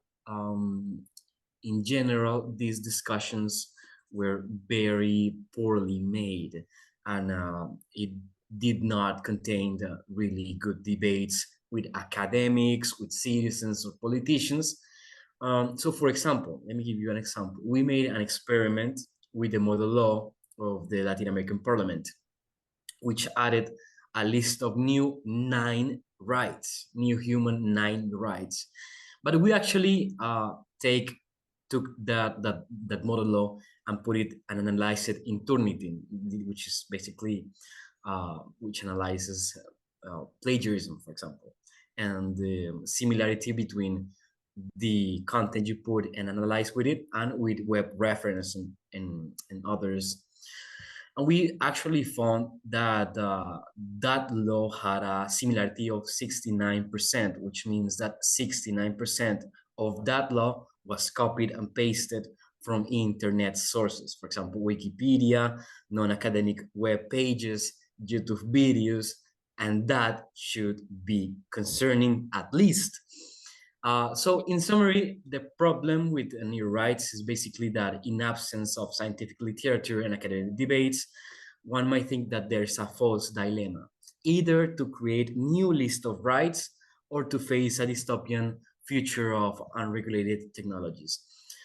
in general, these discussions were very poorly made, and it did not contain really good debates with academics, with citizens or politicians. So for example, let me give you an example. We made an experiment with the model law of the Latin American Parliament, which added a list of new 9 rights, new human 9 rights. But we actually took that model law and put it and analyzed it in Turnitin, which is basically which analyzes plagiarism, for example, and the similarity between the content you put and analyze with it and with web reference and others. And we actually found that that law had a similarity of 69%, which means that 69% of that law was copied and pasted from internet sources. For example, Wikipedia, non-academic web pages, YouTube videos, and that should be concerning at least. So in summary, the problem with new rights is basically that in absence of scientific literature and academic debates, one might think that there's a false dilemma, either to create new list of rights or to face a dystopian future of unregulated technologies.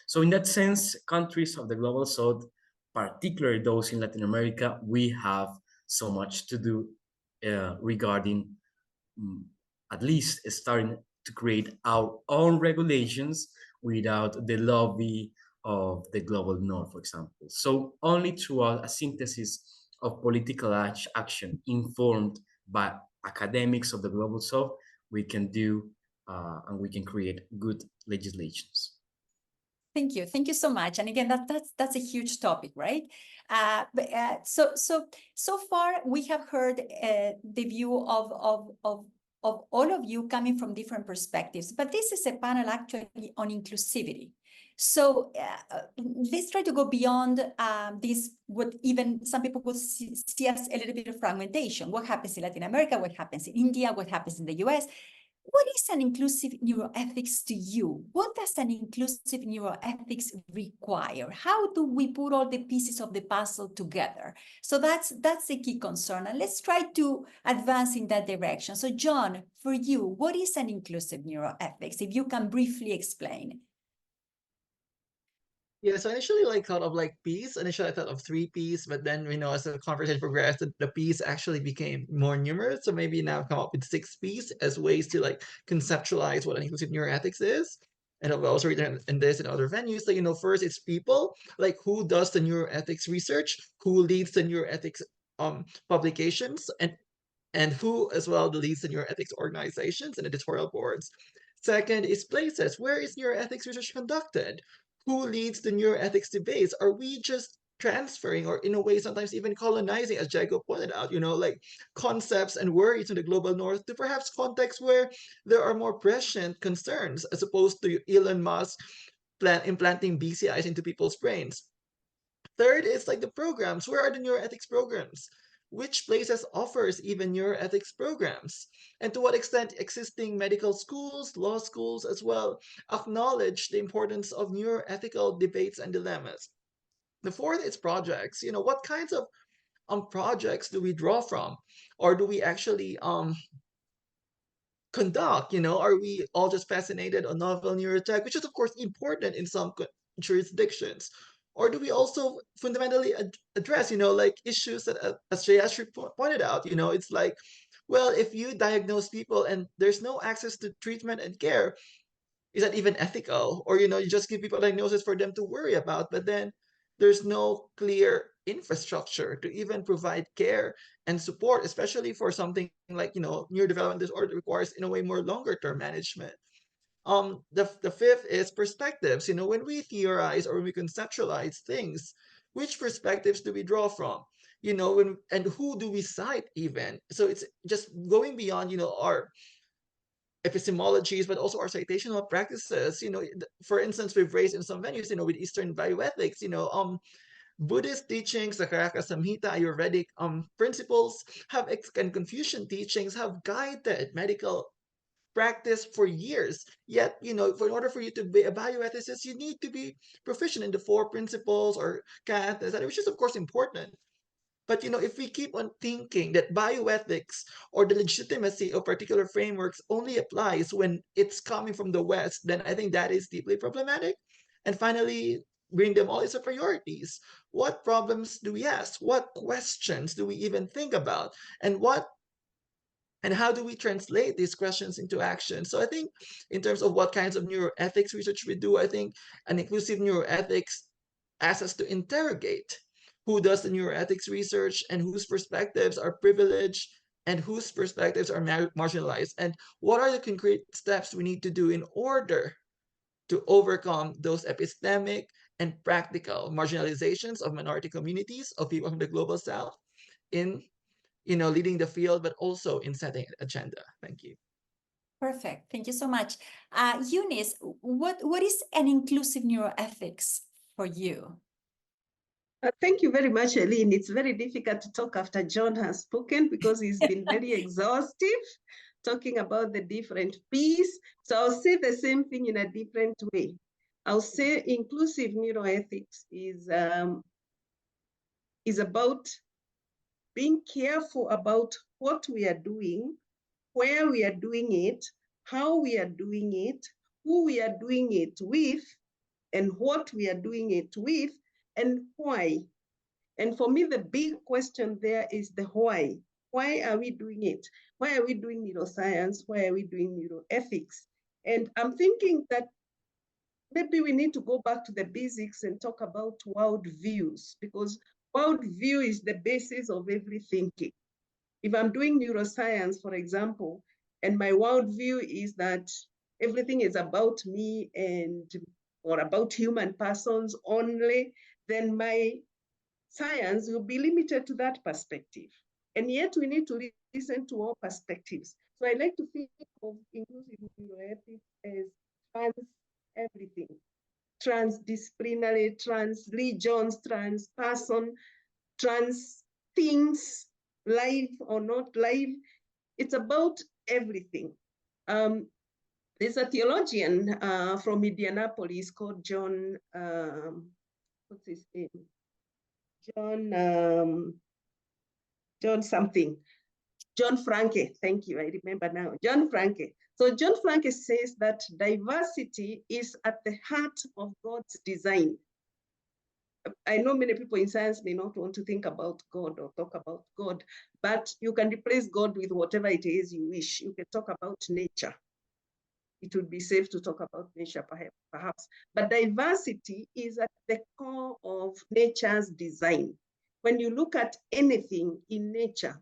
So in that sense, countries of the global south, particularly those in Latin America, we have so much to do regarding at least starting to create our own regulations without the lobby of the global north, for example. So only through a synthesis of political action informed by academics of the global south, we can do and we can create good legislations. Thank you. Thank you so much. And again, that's a huge topic, right? So far we have heard the view of all of you coming from different perspectives, but this is a panel actually on inclusivity. So let's try to go beyond this, what even some people would see as a little bit of fragmentation. What happens in Latin America? What happens in India? What happens in the US? What is an inclusive neuroethics to you? What does an inclusive neuroethics require? How do we put all the pieces of the puzzle together? So that's the key concern. And let's try to advance in that direction. So John, for you, what is an inclusive neuroethics? If you can briefly explain. Yeah, so initially thought of P's. Initially I thought of 3 P's, but then as the conversation progressed, the P's actually became more numerous. So maybe now come up with 6 P's as ways to conceptualize what an inclusive neuroethics is. and I've also written in this in other venues, that, you know, first it's people, like who does the neuroethics research, who leads the neuroethics publications, and who as well leads the neuroethics organizations and editorial boards. Second is places. Where is neuroethics research conducted? Who leads the neuroethics debates? Are we just transferring, or in a way sometimes even colonizing, as Jago pointed out, you know, like concepts and worries in the global north to perhaps contexts where there are more prescient concerns, as opposed to Elon Musk implanting BCIs into people's brains? Third is like the programs. Where are the neuroethics programs? Which places offers even neuroethics programs? And to what extent existing medical schools, law schools as well, acknowledge the importance of neuroethical debates and dilemmas? The fourth is projects. You know, what kinds of projects do we draw from? Or do we actually conduct? You know, are we all just fascinated on novel neurotech, which is of course important in some jurisdictions? Or do we also fundamentally address, you know, like issues that, as Jayashri pointed out, you know, it's like, well, if you diagnose people and there's no access to treatment and care, is that even ethical? Or, you know, you just give people diagnosis for them to worry about, but then there's no clear infrastructure to even provide care and support, especially for something like, you know, neurodevelopment disorder requires in a way more longer term management. The fifth is perspectives. You know, when we theorize or we conceptualize things, which perspectives do we draw from? You know, when, and who do we cite even? So it's just going beyond, you know, our epistemologies, but also our citational practices. You know, for instance, we've raised in some venues, you know, with Eastern bioethics, you know, Buddhist teachings, the Karaka Samhita, Ayurvedic principles have, and Confucian teachings have guided medical practice for years. Yet, you know, in order for you to be a bioethicist, you need to be proficient in the four principles or canons, which is of course important. But, you know, if we keep on thinking that bioethics or the legitimacy of particular frameworks only applies when it's coming from the West, then I think that is deeply problematic. And finally, bring them all as a priorities. What problems do we ask? What questions do we even think about? And how do we translate these questions into action? So I think in terms of what kinds of neuroethics research we do, I think an inclusive neuroethics asks us to interrogate who does the neuroethics research and whose perspectives are privileged and whose perspectives are marginalized, and what are the concrete steps we need to do in order to overcome those epistemic and practical marginalizations of minority communities, of people from the global south, in, you know, leading the field, but also in setting an agenda. Thank you. Perfect. Thank you so much. Eunice, what is an inclusive neuroethics for you? Thank you very much, Eileen. It's very difficult to talk after John has spoken because he's been very exhaustive, talking about the different P's. So I'll say the same thing in a different way. I'll say inclusive neuroethics is about being careful about what we are doing, where we are doing it, how we are doing it, who we are doing it with, and what we are doing it with, and why. And for me, the big question there is the why. Why are we doing it? Why are we doing neuroscience? Why are we doing neuroethics? And I'm thinking that maybe we need to go back to the basics and talk about world views, because world view is the basis of every thinking. If I'm doing neuroscience, for example, and my worldview is that everything is about me and or about human persons only, then my science will be limited to that perspective. And yet we need to listen to all perspectives. So I like to think of inclusive neuroethics as trans everything, transdisciplinary, trans regions, trans person, trans things, live or not live. It's about everything. There's a theologian from Indianapolis called John, what's his name? John something. John Franke, thank you, I remember now. John Franke. So John Franke says that diversity is at the heart of God's design. I know many people in science may not want to think about God or talk about God, but you can replace God with whatever it is you wish. You can talk about nature. it would be safe to talk about nature perhaps. But diversity is at the core of nature's design. When you look at anything in nature,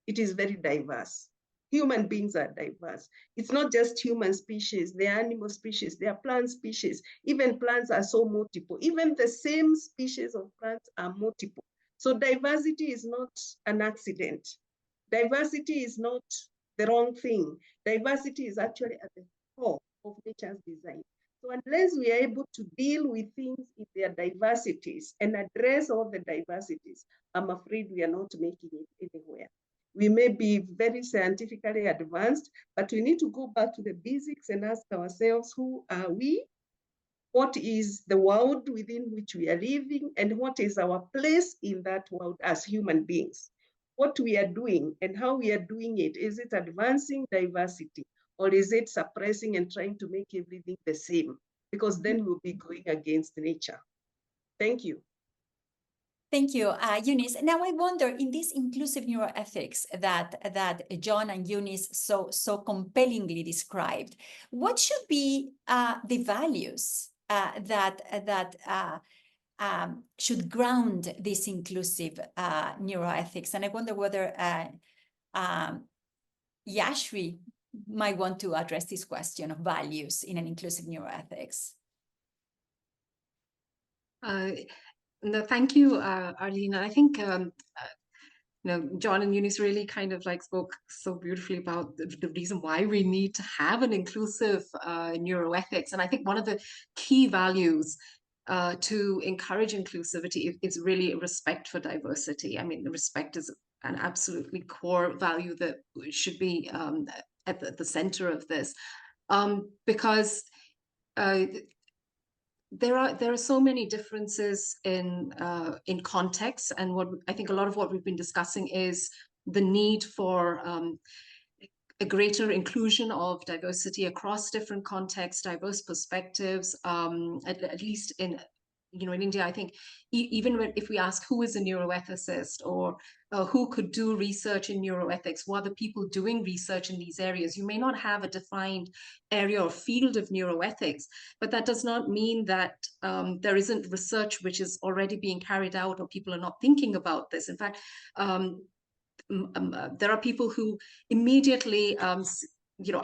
it is very diverse. Human beings are diverse. It's not just human species, there are animal species, there are plant species. Even plants are so multiple. Even the same species of plants are multiple. So diversity is not an accident. Diversity is not the wrong thing. Diversity is actually at the core of nature's design. So unless we are able to deal with things in their diversities and address all the diversities, I'm afraid we are not making it anywhere. We may be very scientifically advanced, but we need to go back to the basics and ask ourselves, who are we? What is the world within which we are living? And what is our place in that world as human beings? What we are doing and how we are doing it, is it advancing diversity? Or is it suppressing and trying to make everything the same? Because then we'll be going against nature. Thank you. Thank you, Eunice. Now I wonder, in this inclusive neuroethics that John and Eunice so compellingly described, what should be the values that should ground this inclusive neuroethics? And I wonder whether Yashvi might want to address this question of values in an inclusive neuroethics. No, thank you, Arlene. I think John and Eunice really kind of like spoke so beautifully about the reason why we need to have an inclusive neuroethics. And I think one of the key values to encourage inclusivity is really respect for diversity. I mean, the respect is an absolutely core value that should be at the center of this, because there are so many differences in context, and what I think a lot of what we've been discussing is the need for a greater inclusion of diversity across different contexts, diverse perspectives. At least in India, I think even if we ask who is a neuroethicist or who could do research in neuroethics, what are the people doing research in these areas, you may not have a defined area or field of neuroethics, but that does not mean that there isn't research which is already being carried out or people are not thinking about this. In fact, there are people who immediately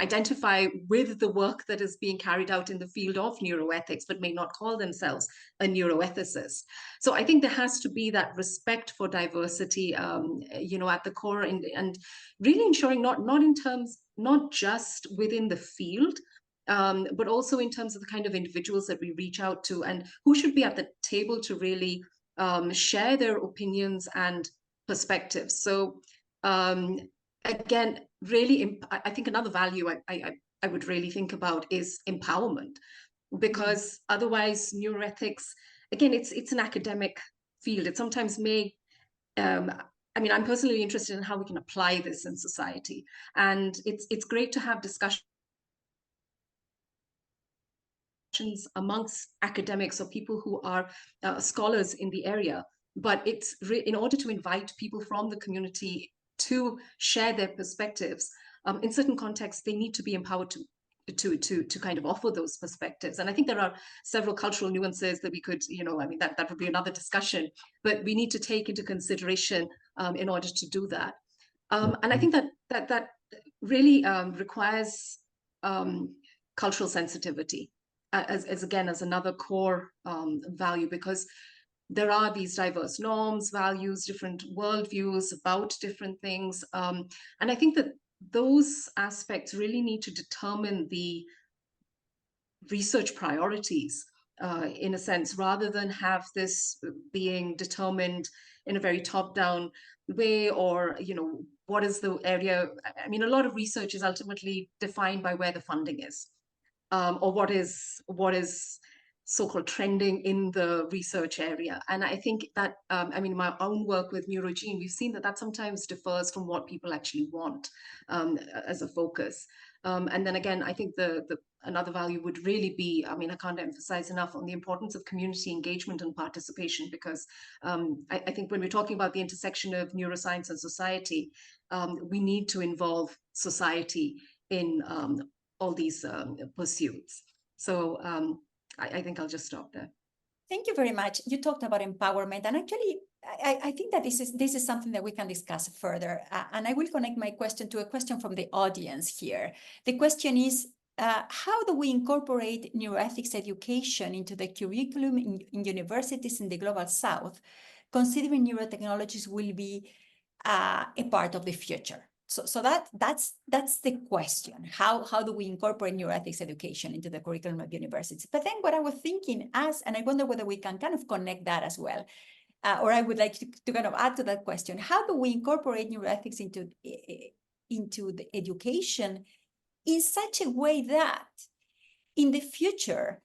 identify with the work that is being carried out in the field of neuroethics, but may not call themselves a neuroethicist. So I think there has to be that respect for diversity, at the core, and really ensuring not just within the field, but also in terms of the kind of individuals that we reach out to and who should be at the table to really share their opinions and perspectives. So again, really, I think another value I would really think about is empowerment, because otherwise neuroethics, again, it's an academic field. It sometimes may, I'm personally interested in how we can apply this in society. And it's great to have discussions amongst academics or people who are scholars in the area. But it's in order to invite people from the community to share their perspectives, in certain contexts, they need to be empowered to kind of offer those perspectives. And I think there are several cultural nuances that we could, that would be another discussion, but we need to take into consideration in order to do that. And I think that really requires cultural sensitivity as another core value, because there are these diverse norms, values, different worldviews about different things. And I think that those aspects really need to determine the research priorities in a sense, rather than have this being determined in a very top-down way, or, what is the area? I mean, a lot of research is ultimately defined by where the funding is, or what is so-called trending in the research area. And I think that, my own work with Neurogene, we've seen that sometimes differs from what people actually want as a focus. And then again, I think another value would really be, I can't emphasize enough on the importance of community engagement and participation, because I think when we're talking about the intersection of neuroscience and society, we need to involve society in all these pursuits. So I think I'll just stop there. Thank you very much. You talked about empowerment, and actually, I think that this is something that we can discuss further. And I will connect my question to a question from the audience here. The question is, how do we incorporate neuroethics education into the curriculum in universities in the Global South, considering neurotechnologies will be a part of the future? So that's the question. How do we incorporate neuroethics education into the curriculum of universities? But then what I was thinking and I wonder whether we can kind of connect that as well, or I would like to kind of add to that question. How do we incorporate neuroethics into the education in such a way that in the future,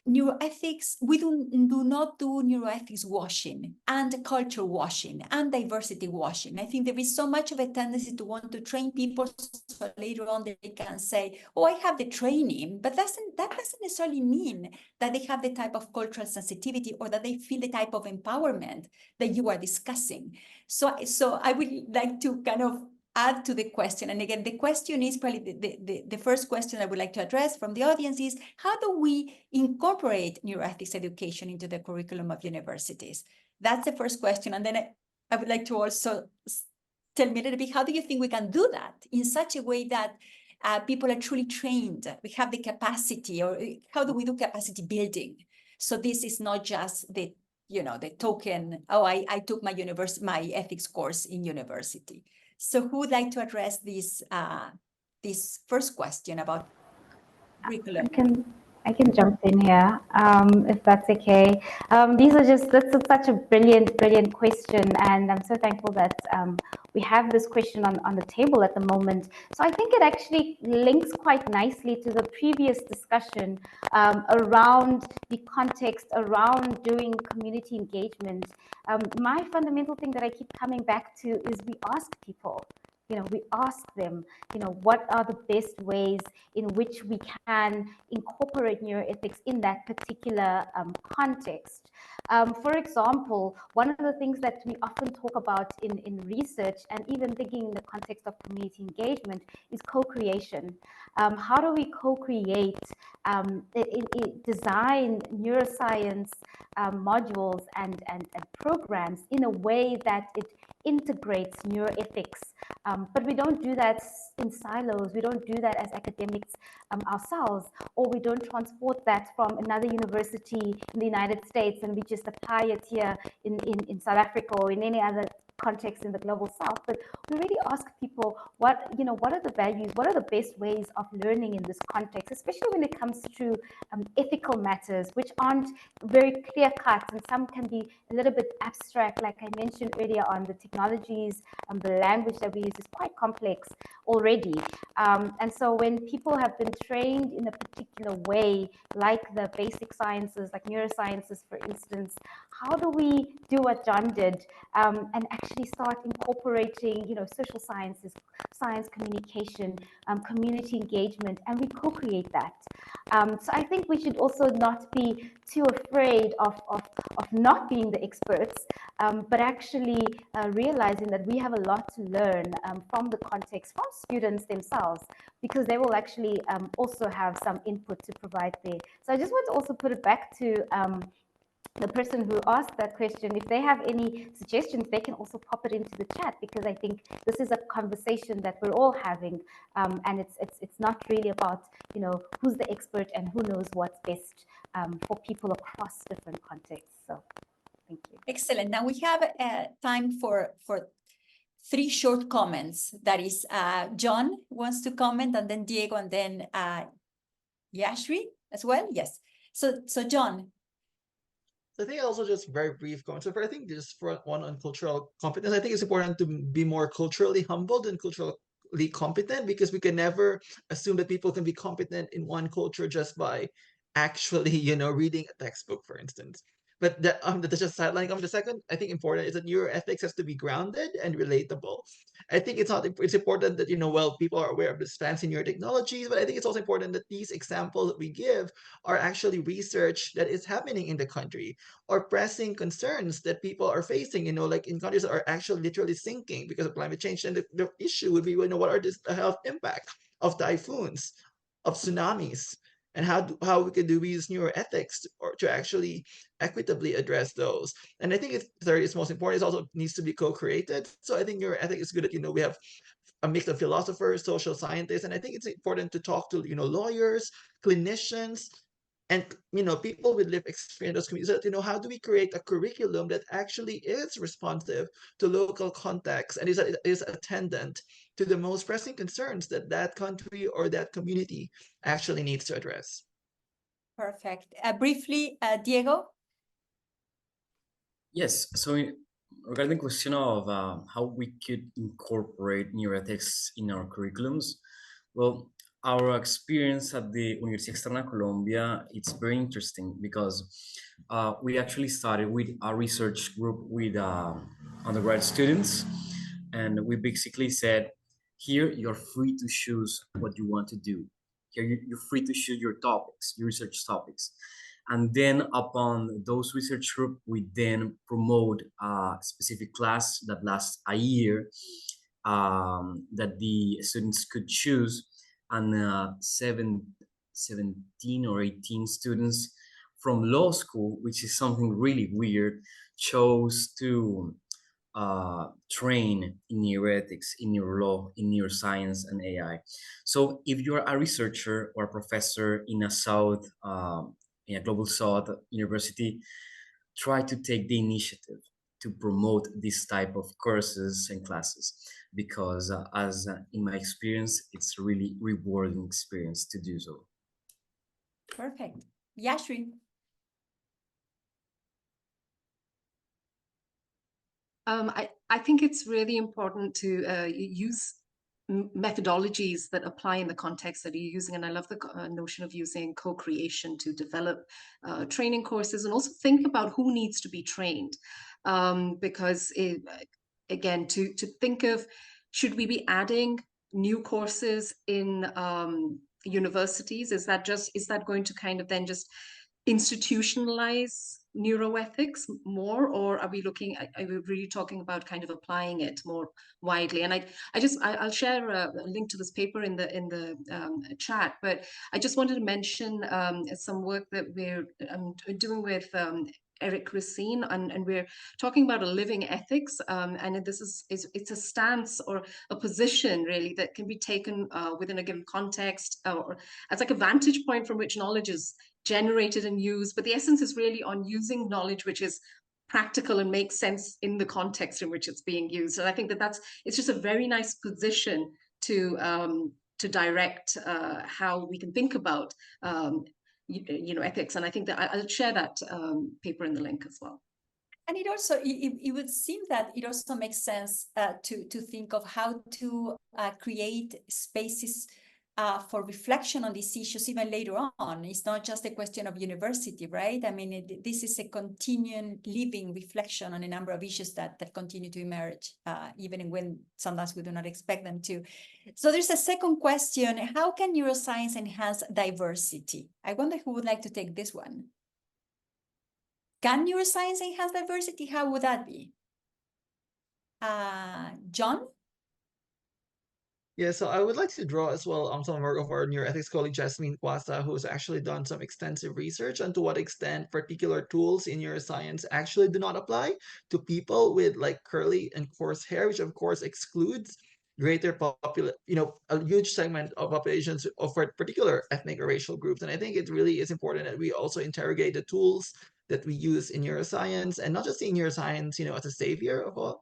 neuroethics, we do not do neuroethics washing and culture washing and diversity washing. I think there is so much of a tendency to want to train people so later on they can say, oh, I have the training, but that doesn't necessarily mean that they have the type of cultural sensitivity or that they feel the type of empowerment that you are discussing. So I would like to kind of add to the question. And again, the question is probably the first question I would like to address from the audience is, how do we incorporate neuroethics education into the curriculum of universities? That's the first question. And then I would like to also tell me a little bit, how do you think we can do that in such a way that people are truly trained? We have the capacity, or how do we do capacity building? So this is not just the token, oh, I took my ethics course in university. So who would like to address this first question about curriculum? I can jump in here, if that's okay. That's such a brilliant question, and I'm so thankful that we have this question on the table at the moment. So I think it actually links quite nicely to the previous discussion around the context around doing community engagement. My fundamental thing that I keep coming back to is we ask people. We ask them, what are the best ways in which we can incorporate neuroethics in that particular context. For example, one of the things that we often talk about in research and even thinking in the context of community engagement is co-creation. How do we co-create, design neuroscience modules and programs in a way that it integrates neuroethics? But we don't do that in silos. We don't do that as academics ourselves, or we don't transport that from another university in the United States and we just apply it here in South Africa or in any other context in the global south. But we really ask people what are the values, what are the best ways of learning in this context, especially when it comes to ethical matters, which aren't very clear cut and some can be a little bit abstract. Like I mentioned earlier on, the technologies, the language that we use is quite complex already. And so when people have been trained in a particular way, like the basic sciences, like neurosciences, for instance, how do we do what John did and actually start incorporating, social sciences, science communication, community engagement, and we co-create that. So I think we should also not be too afraid of not being the experts, but actually realizing that we have a lot to learn from the context, from students themselves, because they will actually also have some input to provide there. So I just want to also put it back to the person who asked that question. If they have any suggestions, they can also pop it into the chat, because I think this is a conversation that we're all having, and it's not really about who's the expert and who knows what's best for people across different contexts. So thank you. Excellent. Now we have time for 3 short comments. That is, John wants to comment, and then Diego, and then Yashri as well. Yes. So John. I think also just very brief comment. So I think just for one on cultural competence, I think it's important to be more culturally humble than culturally competent, because we can never assume that people can be competent in one culture just by actually, reading a textbook, for instance. But that's just sideline. The second, I think important is that neuroethics has to be grounded and relatable. I think it's important that, people are aware of this fancy neurotechnologies, but I think it's also important that these examples that we give are actually research that is happening in the country, or pressing concerns that people are facing, like in countries that are actually literally sinking because of climate change. And the issue would be, what are the health impact of typhoons, of tsunamis, and how we use neuroethics to actually equitably address those. And I think third is most important. It also needs to be co-created. So I think neuroethics is good at, we have a mix of philosophers, social scientists, and I think it's important to talk to, lawyers, clinicians, and people with lived experience in those communities. So, how do we create a curriculum that actually is responsive to local context and is attendant to the most pressing concerns that that country or that community actually needs to address? Perfect. Briefly, Diego? Yes, so regarding the question of how we could incorporate neuroethics in our curriculums, well, our experience at the Universidad Externa de Colombia, it's very interesting because we actually started with a research group with undergrad students, and we basically said, here you're free to choose what you want to do. Here you're free to choose your topics, your research topics. And then upon those research group, we then promote a specific class that lasts a year that the students could choose. And 17 or 18 students from law school, which is something really weird, chose to train in neuroethics, in neurolaw, in neuroscience, and AI. So if you're a researcher or a professor in a global South university, try to take the initiative to promote this type of courses and classes, because in my experience, it's a really rewarding experience to do so. Perfect. Yashri? I think it's really important to use methodologies that apply in the context that you're using. And I love the notion of using co-creation to develop training courses, and also think about who needs to be trained. Because again, to think of, should we be adding new courses in universities? Is that going to kind of then just institutionalize neuroethics more, or are we really talking about kind of applying it more widely? And I'll share a link to this paper in the chat, but I just wanted to mention some work that we're doing with Eric Racine, and we're talking about a living ethics, and it's a stance or a position really that can be taken within a given context, or as like a vantage point from which knowledge is generated and used. But the essence is really on using knowledge which is practical and makes sense in the context in which it's being used. And I think it's just a very nice position to direct how we can think about ethics. And I think that I'll share that paper in the link as well. And it also, it would seem that it also makes sense to think of how to create spaces for reflection on these issues even later on. It's not just a question of university, right? I mean, this is a continuing living reflection on a number of issues that continue to emerge, even when sometimes we do not expect them to. So there's a second question: how can neuroscience enhance diversity? I wonder who would like to take this one. Can neuroscience enhance diversity? How would that be? John? Yeah, so I would like to draw as well on some work of our neuroethics colleague Jasmine Kwasa, who's actually done some extensive research on to what extent particular tools in neuroscience actually do not apply to people with like curly and coarse hair, which of course excludes greater a huge segment of populations of particular ethnic or racial groups. And I think it really is important that we also interrogate the tools that we use in neuroscience, and not just seeing neuroscience, as a savior of all.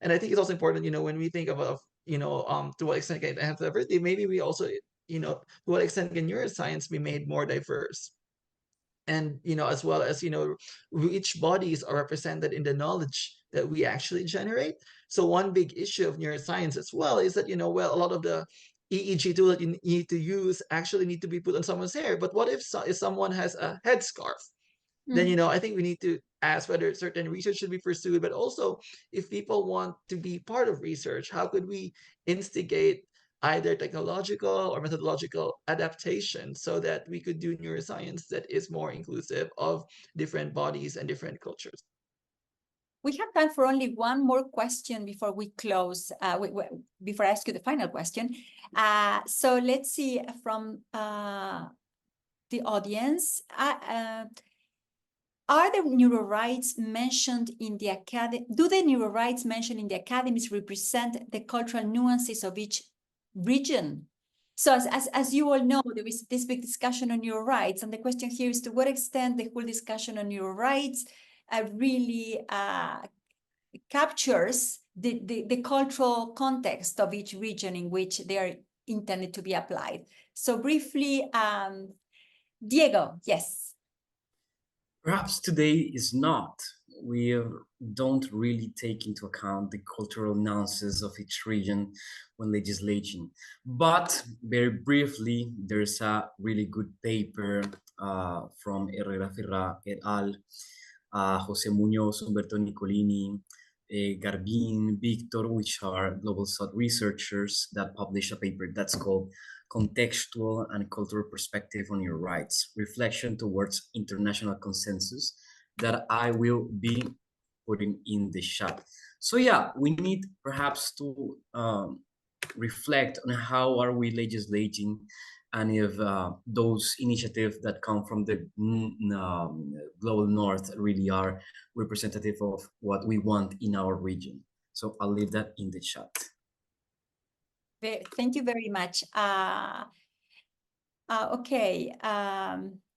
And I think it's also important, when we think of to what extent can it enhance diversity, maybe we also, to what extent can neuroscience be made more diverse? And, as well as, which bodies are represented in the knowledge that we actually generate. So one big issue of neuroscience as well is that, well, a lot of the EEG tool that you need to use actually need to be put on someone's hair. But what if someone has a headscarf? Then, I think we need to ask whether certain research should be pursued, but also if people want to be part of research, how could we instigate either technological or methodological adaptation so that we could do neuroscience that is more inclusive of different bodies and different cultures? We have time for only one more question before we close, before I ask you the final question. So let's see from the audience. Are the neuro rights mentioned in the academy? Do the neuro rights mentioned in the academies represent the cultural nuances of each region? So as you all know, there is this big discussion on neuro rights, and the question here is to what extent the whole discussion on neuro rights really captures the cultural context of each region in which they are intended to be applied. So briefly, Diego, yes. Perhaps today is not. We don't really take into account the cultural nuances of each region when legislating. But very briefly, there's a really good paper from Herrera Ferra et al., Jose Muñoz, Humberto Nicolini, Garbin, Victor, which are Global South researchers that published a paper that's called Contextual and Cultural Perspective on Your Rights, Reflection Towards International Consensus, that I will be putting in the chat. So yeah, we need perhaps to reflect on how are we legislating, and if those initiatives that come from the global north really are representative of what we want in our region. So I'll leave that in the chat. Thank you very much. Okay,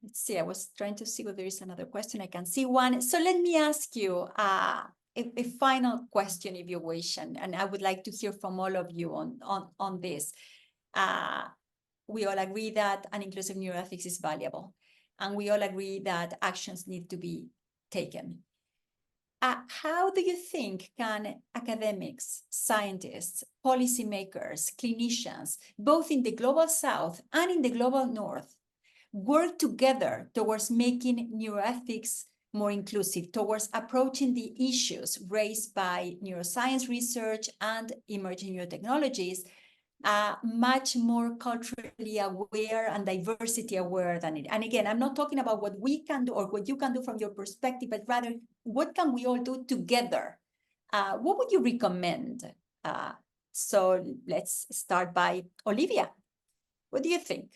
let's see. I was trying to see whether there is another question. I can see one. So let me ask you a final question, if you wish, and I would like to hear from all of you on this. We all agree that an inclusive neuroethics is valuable, and we all agree that actions need to be taken. How do you think can academics, scientists, policymakers, clinicians, both in the global south and in the global north, work together towards making neuroethics more inclusive, towards approaching the issues raised by neuroscience research and emerging neurotechnologies much more culturally aware and diversity aware than it? And again, I'm not talking about what we can do or what you can do from your perspective, but rather what can we all do together? What would you recommend? So let's start by Olivia. What do you think?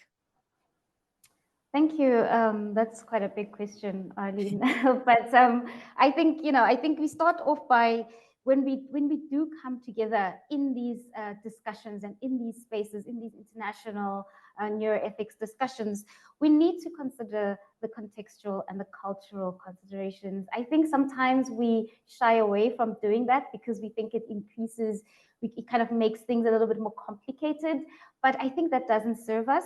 Thank you. That's quite a big question, Arlene. But I think we start off by when we do come together in these discussions and in these spaces, in these international neuroethics discussions, we need to consider the contextual and the cultural considerations. I think sometimes we shy away from doing that because we think it kind of makes things a little bit more complicated. But I think that doesn't serve us.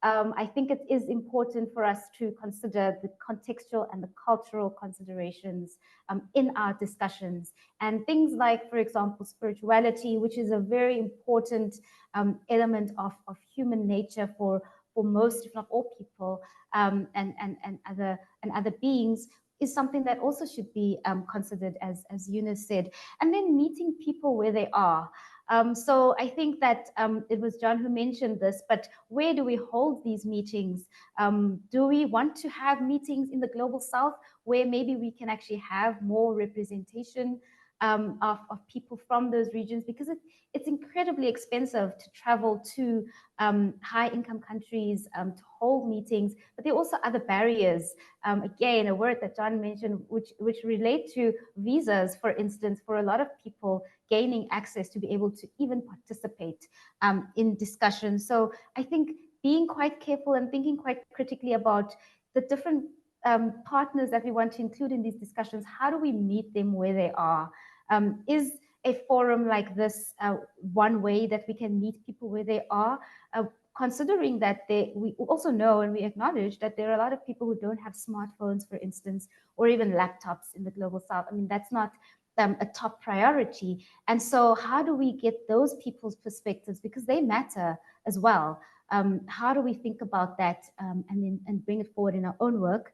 I think it is important for us to consider the contextual and the cultural considerations in our discussions. And things like, for example, spirituality, which is a very important element of human nature for most, if not all people, and other beings, is something that also should be considered, as Eunice said. And then meeting people where they are. So I think that it was John who mentioned this, but where do we hold these meetings? Do we want to have meetings in the global south where maybe we can actually have more representation of people from those regions? Because it's incredibly expensive to travel to high income countries to hold meetings, but there are also other barriers. Again, a word that John mentioned, which relate to visas, for instance, for a lot of people gaining access to be able to even participate in discussions. So I think being quite careful and thinking quite critically about the different partners that we want to include in these discussions, how do we meet them where they are? Is a forum like this one way that we can meet people where they are? Considering that we also know and we acknowledge that there are a lot of people who don't have smartphones, for instance, or even laptops in the global south. I mean, that's not a top priority. And so how do we get those people's perspectives, because they matter as well? How do we think about that and bring it forward in our own work?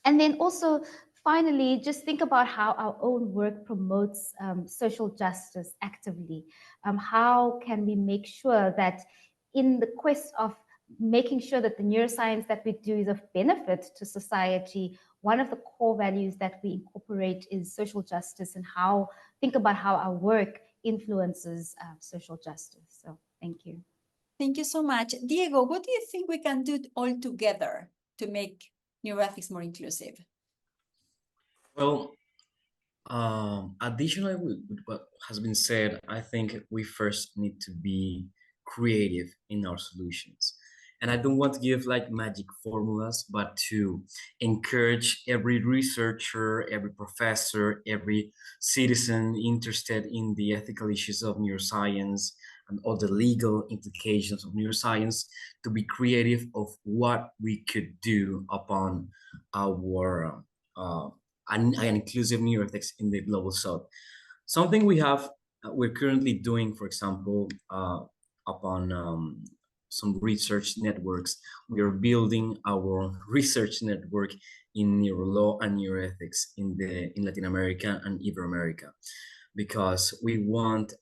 And then also, finally, just think about how our own work promotes social justice actively. How can we make sure that in the quest of making sure that the neuroscience that we do is of benefit to society, one of the core values that we incorporate is social justice, and think about how our work influences social justice. So thank you. Thank you so much. Diego, what do you think we can do all together to make neuroethics more inclusive? Well, additionally with what has been said, I think we first need to be creative in our solutions. And I don't want to give like magic formulas, but to encourage every researcher, every professor, every citizen interested in the ethical issues of neuroscience and all the legal implications of neuroscience to be creative of what we could do upon our an inclusive neuroethics in the global south. Something we're currently doing, for example, upon some research networks, we are building our research network in neurolaw and neuroethics in Latin America and Ibero-America, because we want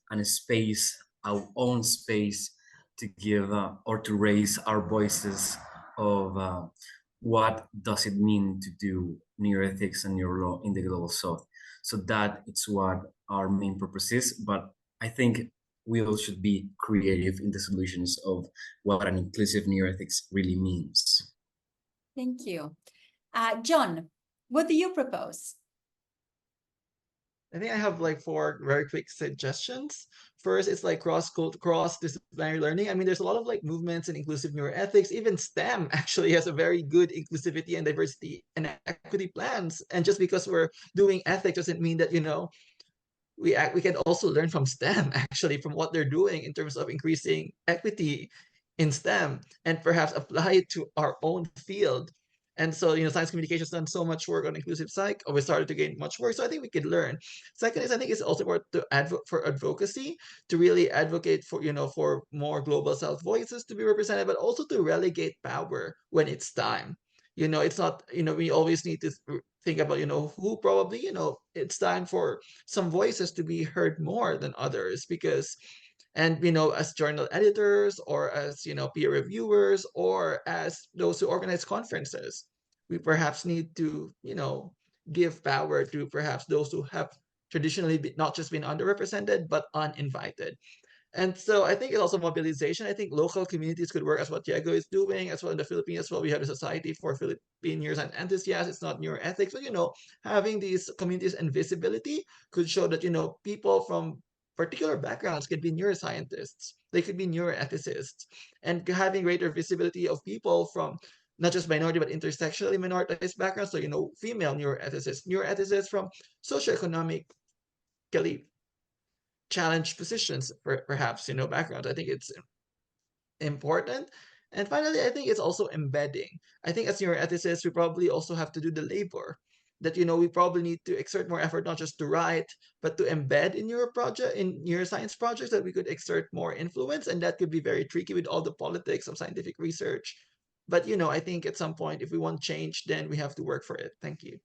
our own space to give or to raise our voices of what does it mean to do neuroethics and neurolaw in the global south. So that it's what our main purpose is, but I think we all should be creative in the solutions of what an inclusive neuroethics really means. Thank you. John, what do you propose? I think I have like 4 very quick suggestions. First, it's like cross-disciplinary learning. I mean, there's a lot of like movements in inclusive neuroethics. Even STEM actually has a very good inclusivity and diversity and equity plans. And just because we're doing ethics doesn't mean that, we can also learn from STEM actually, from what they're doing in terms of increasing equity in STEM, and perhaps apply it to our own field. And so, science communication has done so much work on inclusive psych, or we started to gain much work. So I think we could learn. Second is, I think it's also important to for advocacy, to really advocate for, for more global South voices to be represented, but also to relegate power when it's time. It's not, we always need to think about, who probably, it's time for some voices to be heard more than others, because and as journal editors, or as peer reviewers, or as those who organize conferences, we perhaps need to give power to perhaps those who have traditionally not just been underrepresented but uninvited. And so I think it's also mobilization. I think local communities could work, as what Diego is doing, as well in the Philippines as well. We have a society for Philippine neuroscience enthusiasts. It's not neuroethics, but having these communities and visibility could show that people from particular backgrounds could be neuroscientists. They could be neuroethicists, and having greater visibility of people from not just minority but intersectionally minoritized backgrounds. So female neuroethicists from socioeconomically challenged positions, perhaps backgrounds. I think it's important. And finally, I think it's also embedding. I think as neuroethicists, we probably also have to do the labor that we probably need to exert more effort, not just to write, but to embed in neuroscience projects, that we could exert more influence. And that could be very tricky with all the politics of scientific research. But I think at some point, if we want change, then we have to work for it. Thank you.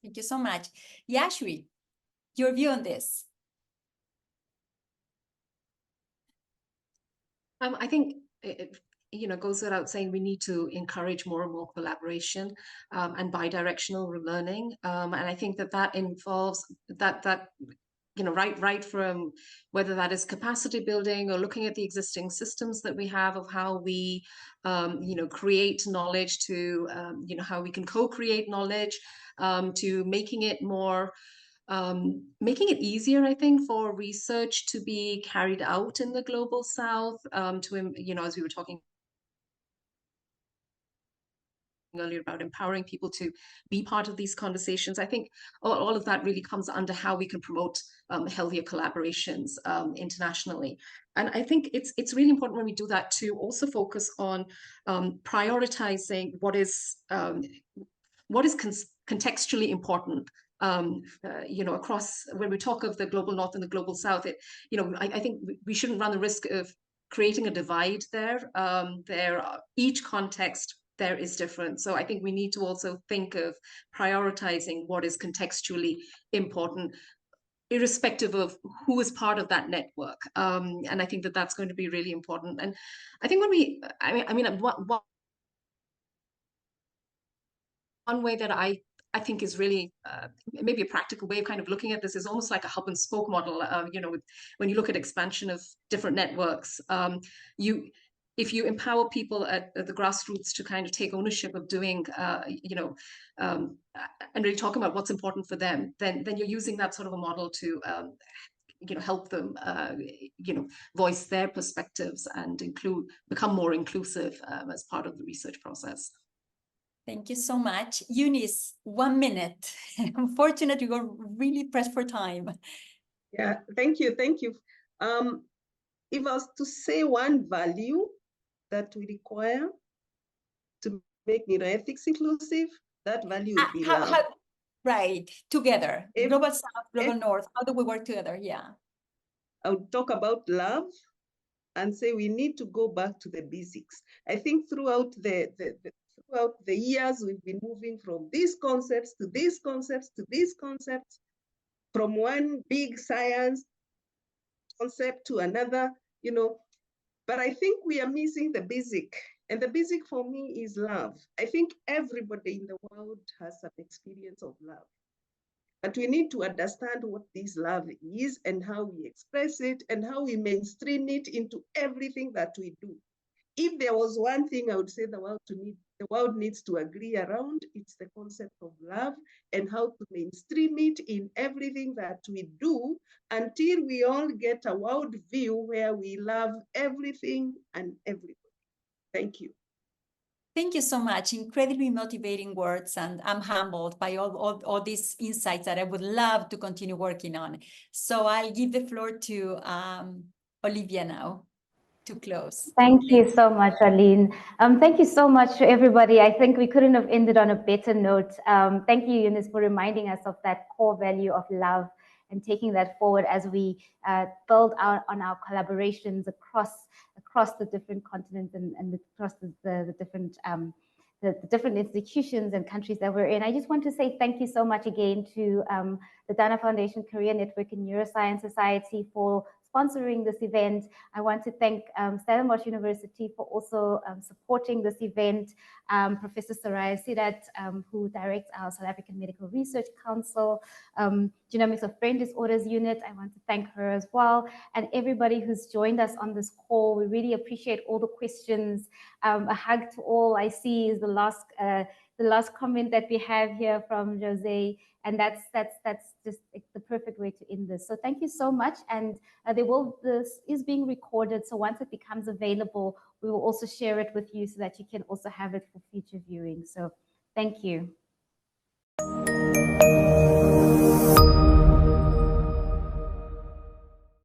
Thank you so much. Yashwi, your view on this? I think it goes without saying we need to encourage more and more collaboration and bidirectional learning, and I think that involves that right from whether that is capacity building or looking at the existing systems that we have of how we create knowledge, to how we can co-create knowledge, to making it more making it easier, I think, for research to be carried out in the global South, to, as we were talking earlier about empowering people to be part of these conversations. I think all of that really comes under how we can promote healthier collaborations internationally. And I think it's really important when we do that to also focus on prioritizing what is contextually important. Across, when we talk of the global North and the global South, I think we shouldn't run the risk of creating a divide there. Each context there is different. So I think we need to also think of prioritizing what is contextually important, irrespective of who is part of that network. And I think that's going to be really important. And I think one way that I I think is really maybe a practical way of kind of looking at this is almost like a hub and spoke model. When you look at expansion of different networks, if you empower people at the grassroots to kind of take ownership of doing, and really talking about what's important for them, then you're using that sort of a model to help them, voice their perspectives and become more inclusive as part of the research process. Thank you so much. Eunice, 1 minute. Unfortunately, we're really pressed for time. Yeah, thank you. If I was to say one value that we require to make neuroethics inclusive, that value would be love. Right, together, Global South, Global North, how do we work together? Yeah. I would talk about love and say we need to go back to the basics. I think throughout the years, we've been moving from these concepts to these concepts to these concepts, from one big science concept to another, but I think we are missing the basic. And the basic for me is love. I think everybody in the world has some experience of love. But we need to understand what this love is and how we express it and how we mainstream it into everything that we do. If there was one thing I would say the world needs to agree around, it's the concept of love and how to mainstream it in everything that we do until we all get a world view where we love everything and everybody. Thank you. Thank you so much. Incredibly motivating words, and I'm humbled by all these insights that I would love to continue working on. So I'll give the floor to Olivia now to close. Thank you so much, Arlene. Thank you so much to everybody. I think we couldn't have ended on a better note. Thank you, Eunice, for reminding us of that core value of love and taking that forward as we build on our collaborations across the different continents and across the different institutions and countries that we're in. I just want to say thank you so much again to the Dana Foundation Career Network and Neuroscience Society for sponsoring this event. I want to thank Stellenbosch University for also supporting this event. Professor Soraya Sidat, who directs our South African Medical Research Council, Genomics of Brain Disorders Unit, I want to thank her as well. And everybody who's joined us on this call, we really appreciate all the questions. A hug to all. I see is the last comment that we have here from Jose. And that's just the perfect way to end this. So thank you so much. And this is being recorded. So once it becomes available, we will also share it with you so that you can also have it for future viewing. So thank you.